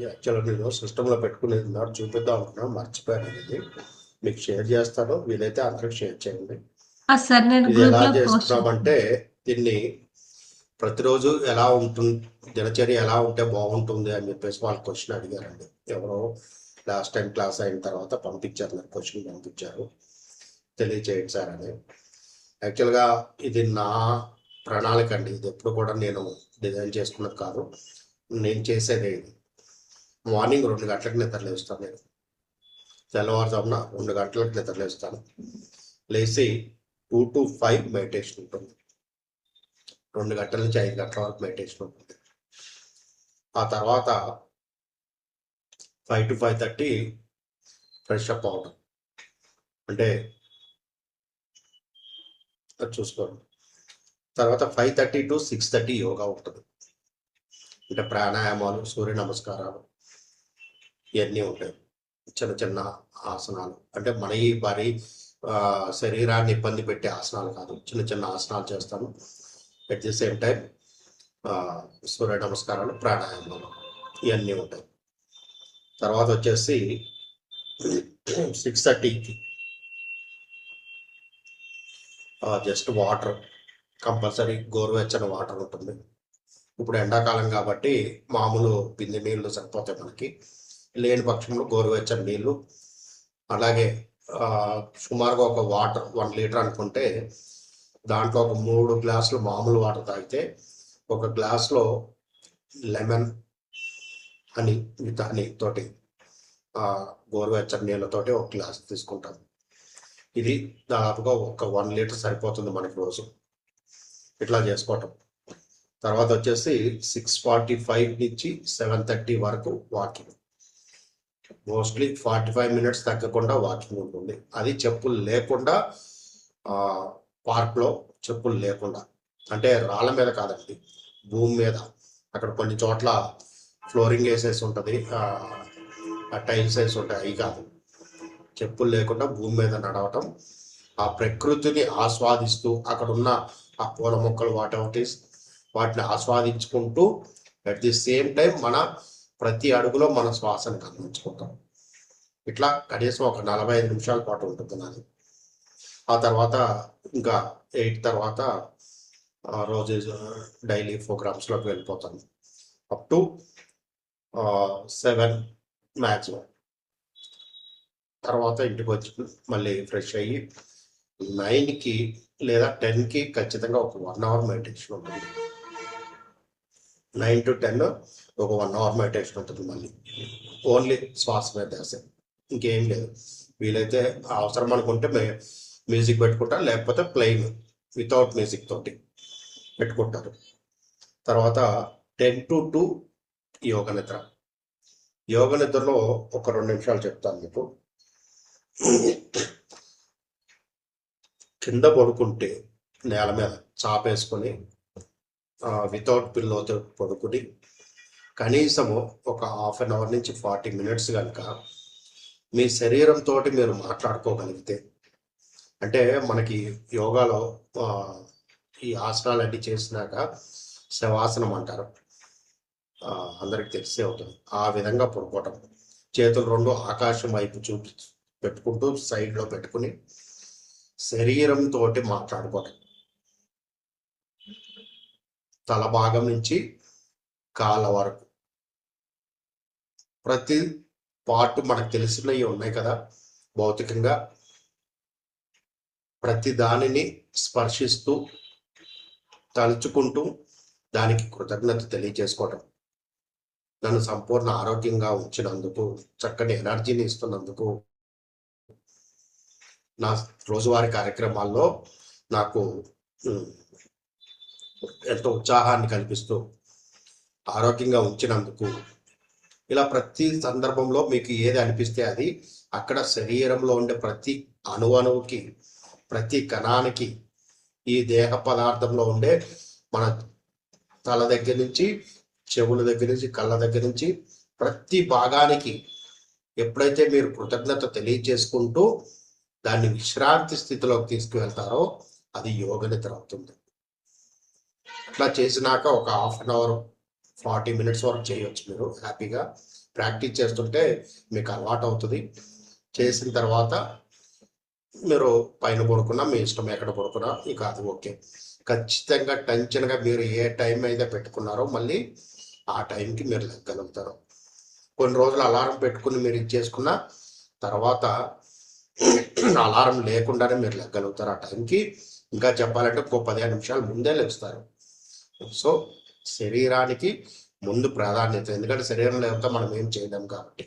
B: యాక్చువల్గా నేను సిస్టంలో పెట్టుకునేది నాకు చూపిద్దాం అనుకున్నాను, మర్చిపోయాను. అనేది మీకు షేర్ చేస్తాను, వీలైతే అందరికి షేర్ చేయండి.
A: సార్ నేను
B: ఇది
A: గ్రూప్
B: ఎలా
A: లో పోస్ట్
B: చేసుకున్నామంటే దీన్ని ప్రతిరోజు ఎలా ఉంటుంది, దినచర్య ఎలా ఉంటే బాగుంటుంది అని చెప్పేసి వాళ్ళు క్వశ్చన్ అడిగారండి. ఎవరో లాస్ట్ టైం క్లాస్ అయిన తర్వాత పంపించారు, నాకు క్వశ్చన్ పంపించారు, తెలియచేయండి సార్ అని. యాక్చువల్గా ఇది నా ప్రణాళిక అండి. ఇది ఎప్పుడు కూడా నేను డిజైన్ చేసుకున్నది కాదు. నేను చేసేది ఇది మార్నింగ్ 2 గంటలకు నిద్రలేస్తాను. నేను తెల్లవారుజామున 2 గంటలకు నిద్రలేస్తాను. లేచి 2 to 5 మెడిటేషన్ ఉంటుంది. 2 గంటల నుంచి 5 గంటల వరకు మెడిటేషన్ ఉంటుంది. ఆ తర్వాత 5 to 5:30 ఫ్రెష్ అప్ అవడం, అంటే అది చూసుకోండి. తర్వాత 5:30 to 6:30 యోగా ఉంటుంది. అంటే ప్రాణాయామాలు, సూర్య నమస్కారాలు ఇవన్నీ ఉంటాయి. చిన్న చిన్న ఆసనాలు, అంటే మన ఈ భారీ శరీరాన్ని ఇబ్బంది పెట్టే ఆసనాలు కాదు, చిన్న చిన్న ఆసనాలు చేస్తాను. అట్ ది సేమ్ టైం సూర్య నమస్కారాలు, ప్రాణాయామాలు ఇవన్నీ ఉంటాయి. తర్వాత వచ్చేసి 6:30కి జస్ట్ వాటర్, కంపల్సరీ గోరువెచ్చని వాటర్ ఉంటుంది. ఇప్పుడు ఎండాకాలం కాబట్టి మామూలు బిందె నీళ్ళు సరిపోతాయి మనకి. లేని పక్షంలో గోరువెచ్చని నీళ్ళు, అలాగే సుమారుగా ఒక వాటర్ 1 లీటర్ అనుకుంటే దాంట్లో ఒక 3 గ్లాసులు మామూలు వాటర్ తాగితే 1 గ్లాసులో లెమన్ హనీ విత్ హనీ తోటి గోరువెచ్చని నీళ్ళతోటి 1 గ్లాస్ తీసుకుంటాం. ఇది దాదాపుగా ఒక 1 లీటర్ సరిపోతుంది మనకి రోజు. ఇట్లా చేసుకోవటం. తర్వాత వచ్చేసి 6:45 నుంచి 7:30 వరకు వాకింగ్. మోస్ట్లీ 45 మినిట్స్ తగ్గకుండా వాకింగ్ ఉంటుంది. అది చెప్పులు లేకుండా, పార్క్లో చెప్పులు లేకుండా, అంటే రాళ్ళ మీద కాదండి, భూమి మీద. అక్కడ కొన్ని చోట్ల ఫ్లోరింగ్ వేసేసి ఉంటుంది, టైల్స్ వేసి ఉంటాయి, అవి కాదు. చెప్పులు లేకుండా భూమి మీద నడవటం, ఆ ప్రకృతిని ఆస్వాదిస్తూ, అక్కడ ఉన్న ఆ పూల మొక్కలు వాటిని ఆస్వాదించుకుంటూ, అట్ ది సేమ్ టైం మన ప్రతి అడుగులో మన శ్వాసను గమనించుకుంటాం. ఇట్లా కనీసం ఒక 45 నిమిషాల పాటు ఉంటుంది నాది. ఆ తర్వాత ఇంకా 8 తర్వాత రోజు డైలీ ప్రోగ్రామ్స్లోకి వెళ్ళిపోతాను. Up to 7 maximum. తర్వాత ఇంటికి వచ్చి మళ్ళీ ఫ్రెష్ అయ్యి 9కి లేదా 10కి ఖచ్చితంగా ఒక 1 అవర్ మెడిటేషన్ ఉంటుంది. 9 to 10 ఒక 1 అవర్ మెడిటేషన్ ఉంటుంది. మళ్ళీ ఓన్లీ శ్వాస మీద ధ్యాస, ఇంకేం లేదు. వీలైతే అవసరం అనుకుంటే మ్యూజిక్ పెట్టుకుంటారు, లేకపోతే ప్లెయిన్ వితౌట్ మ్యూజిక్ తోటి పెట్టుకుంటారు. తర్వాత 10 to 2 యోగ నిద్ర. యోగ నిద్రలో ఒక 2 నిమిషాలు చెప్తాను మీకు. కింద పడుకుంటే నేల మీద చాపేసుకొని వితౌట్ పిల్లోతో పడుకుని కనీసము ఒక హాఫ్ అన్ అవర్ నుంచి 40 మినిట్స్ కనుక మీ శరీరంతో మీరు మాట్లాడుకోగలిగితే, అంటే మనకి యోగాలో ఈ ఆసనాలన్నీ చేసినాక శవాసనం అంటారు, అందరికి తెలిసే ఉంటుంది. ఆ విధంగా పడుకోవటం, చేతులు రెండు ఆకాశం వైపు పెట్టుకుంటూ సైడ్లో పెట్టుకుని శరీరంతో మాట్లాడుకోవటం. తల భాగం నుంచి కాళ్ళ వరకు ప్రతి పార్ట్ మనకు తెలిసినవి ఉన్నాయి కదా భౌతికంగా, ప్రతి దానిని స్పర్శిస్తూ తలుచుకుంటూ దానికి కృతజ్ఞత తెలియజేసుకోవటం. నన్ను సంపూర్ణ ఆరోగ్యంగా ఉంచినందుకు, చక్కటి ఎనర్జీని ఇస్తున్నందుకు, నా రోజువారీ కార్యక్రమాల్లో నాకు ఎంతో ఉత్సాహాన్ని కల్పిస్తూ ఆరోగ్యంగా ఉంచినందుకు, ఇలా ప్రతి సందర్భంలో మీకు ఏది అనిపిస్తే అది అక్కడ శరీరంలో ఉండే ప్రతి అణువుకి, ప్రతి కణానికి, ఈ దేహ పదార్థంలో ఉండే మన తల దగ్గర నుంచి చెవుల దగ్గర నుంచి కళ్ళ దగ్గర నుంచి ప్రతి భాగానికి ఎప్పుడైతే మీరు కృతజ్ఞత తెలియజేసుకుంటూ దాన్ని విశ్రాంతి స్థితిలోకి తీసుకువెళ్తారో అది యోగ నిద్ర అవుతుంది. అట్లా చేసినాక ఒక హాఫ్ అన్ అవర్ 40 మినిట్స్ వరకు చేయవచ్చు. మీరు హ్యాపీగా ప్రాక్టీస్ చేస్తుంటే మీకు అలవాటు అవుతుంది. చేసిన తర్వాత మీరు పైన పడుకున్నా మీ ఇష్టం, ఎక్కడ పడుకున్నా ఇక అది ఓకే. ఖచ్చితంగా టెన్షన్గా మీరు ఏ టైం అయితే పెట్టుకున్నారో మళ్ళీ ఆ టైంకి మీరు లెక్కగలుగుతారు. కొన్ని రోజులు అలారం పెట్టుకుని మీరు ఇచ్చేసుకున్న తర్వాత అలారం లేకుండానే మీరు లెక్కగలుగుతారు ఆ టైంకి. ఇంకా చెప్పాలంటే ఇంకో 15 నిమిషాలు ముందే లెగుస్తారు. సో శరీరానికి ముందు ప్రాధాన్యత, ఎందుకంటే శరీరం లేకపోతే మనం ఏం చేయలేం కాబట్టి.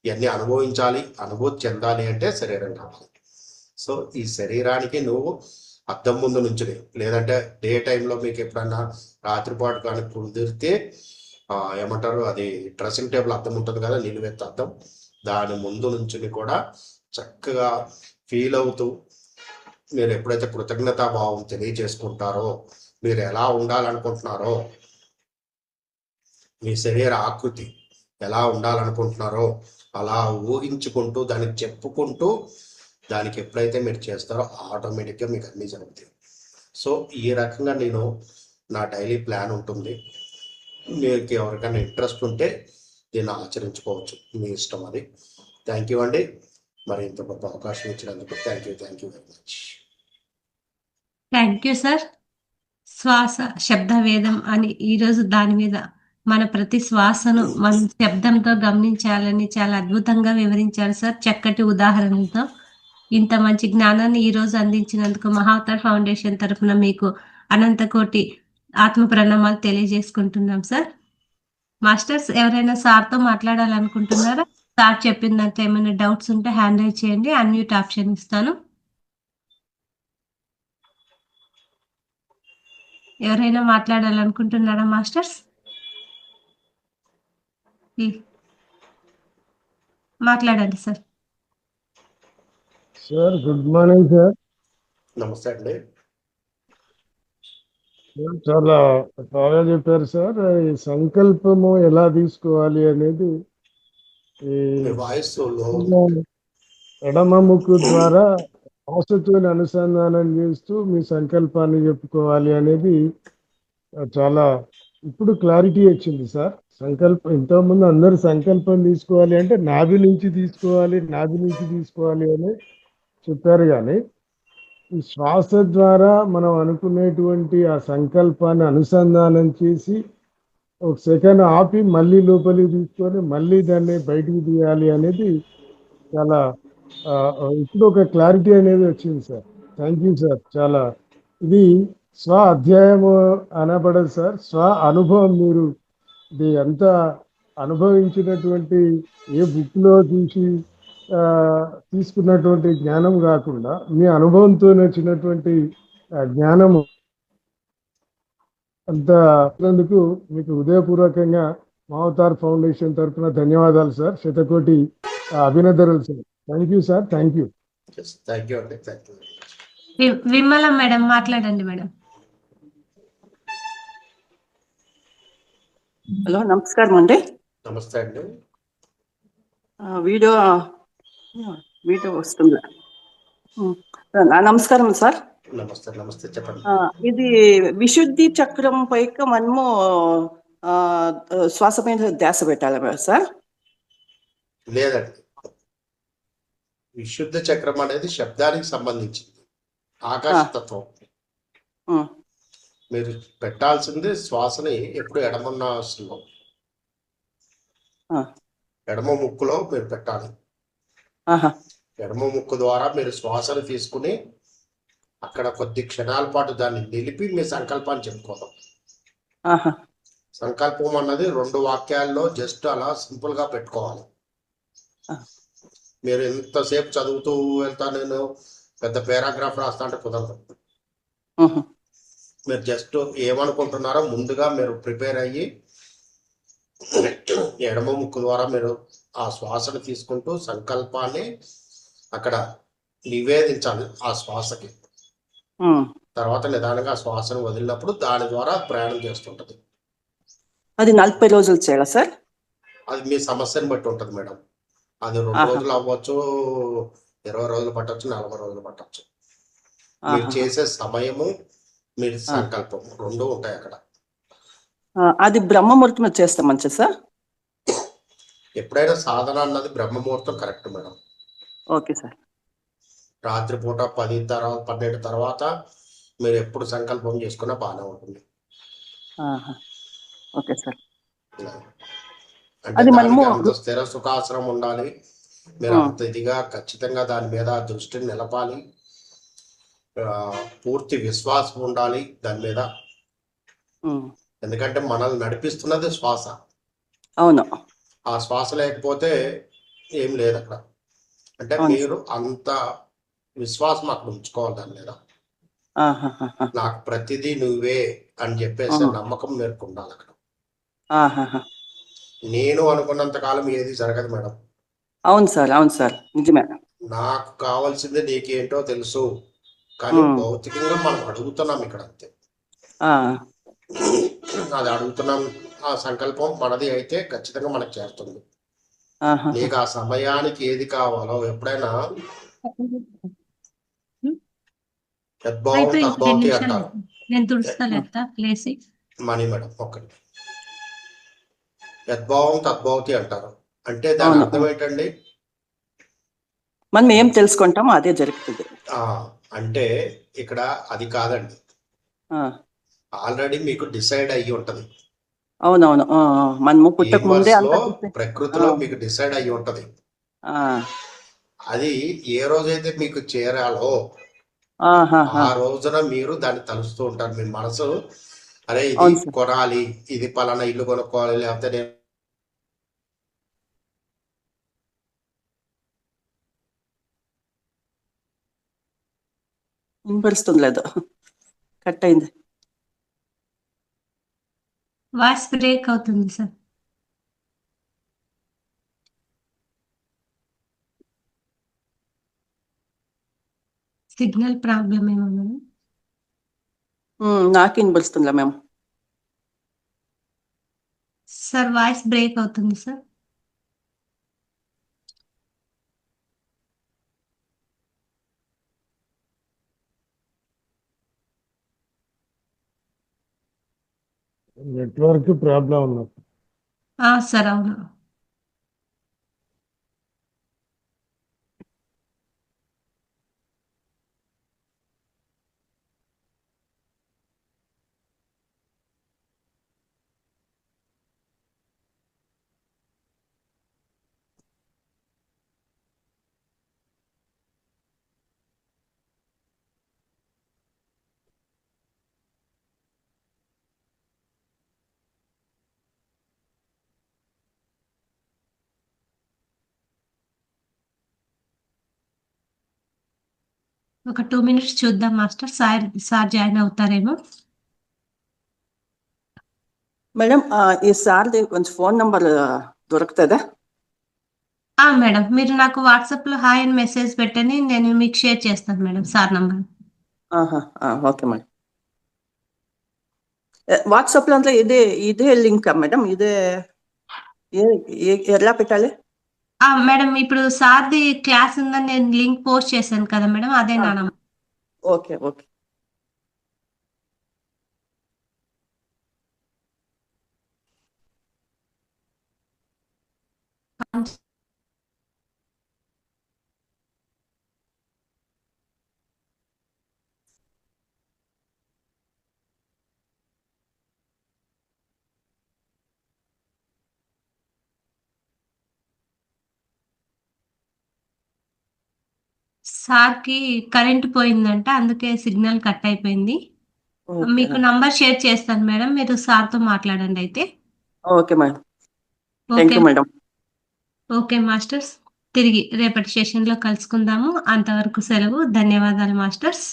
B: ఇవన్నీ అనుభవించాలి, అనుభూతి చెందాలి అంటే శరీరం కావాలి. సో ఈ శరీరానికి నువ్వు అద్దం ముందు నుంచుని, లేదంటే డే టైంలో మీకు ఎప్పుడన్నా రాత్రిపాటు కానీ కుదిరితే ఏమంటారు, అది డ్రెస్సింగ్ టేబుల్ అద్దం ఉంటుంది కదా, నిలువెత్తు అద్దం, దాని ముందు నుంచుని కూడా చక్కగా ఫీల్ అవుతూ మీరు ఎప్పుడైతే కృతజ్ఞతాభావం తెలియజేసుకుంటారో, మీరు ఎలా ఉండాలనుకుంటున్నారో, మీ శరీర ఆకృతి ఎలా ఉండాలనుకుంటున్నారో అలా ఊహించుకుంటూ దానికి చెప్పుకుంటూ దానికి ఎప్పుడైతే మీరు చేస్తారో ఆటోమేటిక్గా మీకు అన్నీ జరుగుతాయి. సో ఈ రకంగా నేను నా డైలీ ప్లాన్ ఉంటుంది. మీకు ఎవరికైనా ఇంట్రెస్ట్ ఉంటే దీన్ని ఆచరించుకోవచ్చు, మీ ఇష్టం అది. థ్యాంక్ యూ అండి, మరి ఇంత గొప్ప అవకాశం ఇచ్చినందుకు thank you very much.
A: Thank you sir. శ్వాస శబ్దవేదం అని ఈరోజు దాని మీద మన ప్రతి శ్వాసను మనం శబ్దంతో గమనించాలని చాలా అద్భుతంగా వివరించారు సార్, చక్కటి ఉదాహరణలతో. ఇంత మంచి జ్ఞానాన్ని ఈరోజు అందించినందుకు మహావతార్ ఫౌండేషన్ తరఫున మీకు అనంతకోటి ఆత్మ ప్రణామాలు తెలియజేసుకుంటున్నాం సార్. మాస్టర్స్ ఎవరైనా సార్తో మాట్లాడాలనుకుంటున్నారా? సార్ చెప్పిందంటే ఏమైనా డౌట్స్ ఉంటే హ్యాండ్ రైజ్ చేయండి, అన్మ్యూట్ ఆప్షన్ ఇస్తాను. ఎవరైనా మాట్లాడాలనుకుంటున్నారా మాస్టర్స్? మాట్లాడండి sir.
C: Sir good morning sir.
B: నమస్తే అండి.
C: చాలా బాగా చెప్పారు సార్. ఈ సంకల్పము ఎలా తీసుకోవాలి అనేది
B: వాయిస్
C: ఎడమ ముక్కు ద్వారా శ్వాసతో అనుసంధానం చేస్తూ మీ సంకల్పాన్ని చెప్పుకోవాలి అనేది చాలా ఇప్పుడు క్లారిటీ వచ్చింది సార్. సంకల్పం ఇంతకుముందు అందరు సంకల్పం తీసుకోవాలి అంటే నాభి నుంచి తీసుకోవాలి అని చెప్పారు, కానీ ఈ శ్వాస ద్వారా మనం అనుకునేటువంటి ఆ సంకల్పాన్ని అనుసంధానం చేసి ఒక సెకండ్ ఆపి మళ్ళీ లోపలికి తీసుకొని మళ్ళీ దాన్ని బయటికి తీయాలి అనేది చాలా ఇప్పుడు ఒక క్లారిటీ అనేది వచ్చింది సార్. Thank you sir. చాలా ఇది స్వ అధ్యాయము అనబడదు సార్, స్వ అనుభవం. మీరు ఇది ఎంత అనుభవించినటువంటి ఏ బుక్లో చూసి తీసుకున్నటువంటి జ్ఞానం కాకుండా మీ అనుభవంతో వచ్చినటువంటి జ్ఞానము అంతకు మీకు హృదయపూర్వకంగా మహావతార్ ఫౌండేషన్ తరఫున ధన్యవాదాలు సార్. శతకోటి అభినందనలు sir. Thank you sir. Thank you.
B: Thank you అండి. Thank you.
A: విమల మేడం మాట్లాడండి మేడం.
D: హలో, నమస్కారం అండి.
B: నమస్తే అండి.
D: వీడియో వీడియో వస్తుందా? నమస్కారం సార్.
B: నమస్తే నమస్తే, చెప్పండి.
D: ఇది విశుద్ధి చక్రం పైక మనము శ్వాస మీద ధ్యాస పెట్టాలి సార్?
B: లేదండి, విశుద్ధ చక్రం అనేది శబ్దానికి సంబంధించింది, ఆకాశతత్వం. మీరు పెట్టాల్సింది శ్వాసని ఎప్పుడు ఎడమన్నాసంలో, ఎడమ ముక్కులో మీరు పెట్టాలి. ఎడమ ముక్కు ద్వారా మీరు శ్వాసను తీసుకుని అక్కడ కొద్ది క్షణాల పాటు దాన్ని నిలిపి మీ సంకల్పాన్ని చెప్పుకోవడం. సంకల్పం అన్నది 2 వాక్యాల్లో జస్ట్ అలా సింపుల్ గా పెట్టుకోవాలి. మీరు ఎంతసేపు చదువుతూ వెళ్తా నేను పెద్ద పారాగ్రాఫ్ రాస్తా అంటే కుదరదు. మీరు జస్ట్ ఏమనుకుంటున్నారో ముందుగా మీరు ప్రిపేర్ అయ్యి ఎడమ ముక్కు ద్వారా మీరు ఆ శ్వాసను తీసుకుంటూ సంకల్పాన్ని అక్కడ నివేదించాలి ఆ శ్వాసకి. తర్వాత నిదానంగా శ్వాసను వదిలినప్పుడు దాని ద్వారా ప్రయాణం చేస్తుంటది.
D: అది 40 రోజులు చేయాలా సార్?
B: అది మీ సమస్యను బట్టి ఉంటుంది మేడం. అది 2 రోజులు అవ్వచ్చు, 20 రోజులు పట్టచ్చు, 40 రోజులు పట్టచ్చు. మీరు చేసే సమయము, మీరు సంకల్పం 2 ఉంటాయి అక్కడ.
D: అది బ్రహ్మముహూర్తం చేస్తే మంచిది సార్?
B: ఎప్పుడైనా సాధన అన్నది బ్రహ్మముహూర్తం కరెక్ట్ మేడం.
D: Okay sir.
B: రాత్రిపూట 10 తర్వాత 12 తర్వాత మీరు ఎప్పుడు సంకల్పం చేసుకున్నా బాగానే ఉంటుంది.
D: Okay sir.
B: అంటే దానికి అంత స్థిర సుఖాసనం ఉండాలి. మీరు అంత ఇదిగా ఖచ్చితంగా దాని మీద దృష్టిని నిలపాలి. పూర్తి విశ్వాసం ఉండాలి దాని మీద. ఎందుకంటే మనల్ని నడిపిస్తున్నది శ్వాస.
D: అవును.
B: ఆ శ్వాస లేకపోతే ఏం లేదు అక్కడ. అంటే మీరు అంత విశ్వాసం అక్కడ ఉంచుకోవాలి దాని మీద. నాకు ప్రతిదీ నువ్వే అని చెప్పేసి నమ్మకం మీకు ఉండాలి అక్కడ. నేను అనుకున్నంత కాలం ఏది జరగదు మేడం.
D: అవును సార్, అవును సార్, నిజమే.
B: నాకు కావాల్సింది నీకేంటో తెలుసు, కానీ భౌతికంగా మనం అడుగుతున్నాం ఇక్కడ అంతే. అది అడుగుతున్నాం, ఆ సంకల్పం మనది అయితే ఖచ్చితంగా మనకు చేరుతుంది. నీకు ఆ సమయానికి ఏది కావాలో ఎప్పుడైనా యద్భావం తద్భవతి అంటారు. మనీ మేడం ఒక్కటి, యద్భావం తద్భవతి అంటారు. అంటే దాని అర్థం ఏంటండి?
D: మనం ఏం తెలుసుకుంటామో అదే జరుగుతుంది.
B: అంటే ఇక్కడ అది కాదండి, ఆల్రెడీ మీకు డిసైడ్ అయ్యి ఉంటది.
D: అవునవును, మనము పుట్టక ముందే
B: ప్రకృతిలో మీకు డిసైడ్ అయ్యి ఉంటది. అది ఏ రోజైతే మీకు చేరాలో ఆ రోజున మీరు దాన్ని తలుస్తూ ఉంటారు. మీ మనసు అరే ఇది కొనాలి, ఇది పలానా ఇల్లు కొనుక్కోవాలి, లేకపోతే నేను
D: వినపరుస్తుంది లేదు, కట్ అయింది.
A: వాయిస్ బ్రేక్ అవుతుంది సార్. సిగ్నల్ ప్రాబ్లం ఏమో మేడం.
D: నాకు వినపరుస్తుందిలే మేము.
A: సార్ వాయిస్ బ్రేక్ అవుతుంది సార్.
C: నెట్వర్క్ ప్రాబ్లం ఉన్నది
A: సార్. అవును. ఒక 2 minutes చూద్దాం మాస్టర్. సార్ జాయిన్ అవుతారేమో.
D: మేడం ఈ సార్ది కొంచెం ఫోన్ నంబర్ దొరుకుతుందా?
A: మేడం మీరు నాకు వాట్సాప్ లో హాయ్ అని మెసేజ్ పెట్టని నేను మీకు షేర్ చేస్తాను madam sir number.
D: Okay madam. WhatsApp లో అంతా ఇదే లింక్ మేడం, ఇదే ఎలా పెట్టాలి?
A: మేడం ఇప్పుడు సార్ది క్లాస్ ఉందని నేను లింక్ పోస్ట్ చేశాను కదా మేడం, అదే నా నంబర్.
D: Okay okay.
A: సార్కి కరెంట్ పోయిందంట, అందుకే సిగ్నల్ కట్ అయిపోయింది. మీకు నంబర్ షేర్ చేస్తాను మేడం, మీరు సార్తో మాట్లాడండి అయితే.
D: Okay madam, thank
A: okay
D: you madam.
A: Okay masters, తిరిగి రేపటి సెషన్లో కలుసుకుందాము. అంతవరకు సెలవు. ధన్యవాదాలు మాస్టర్స్.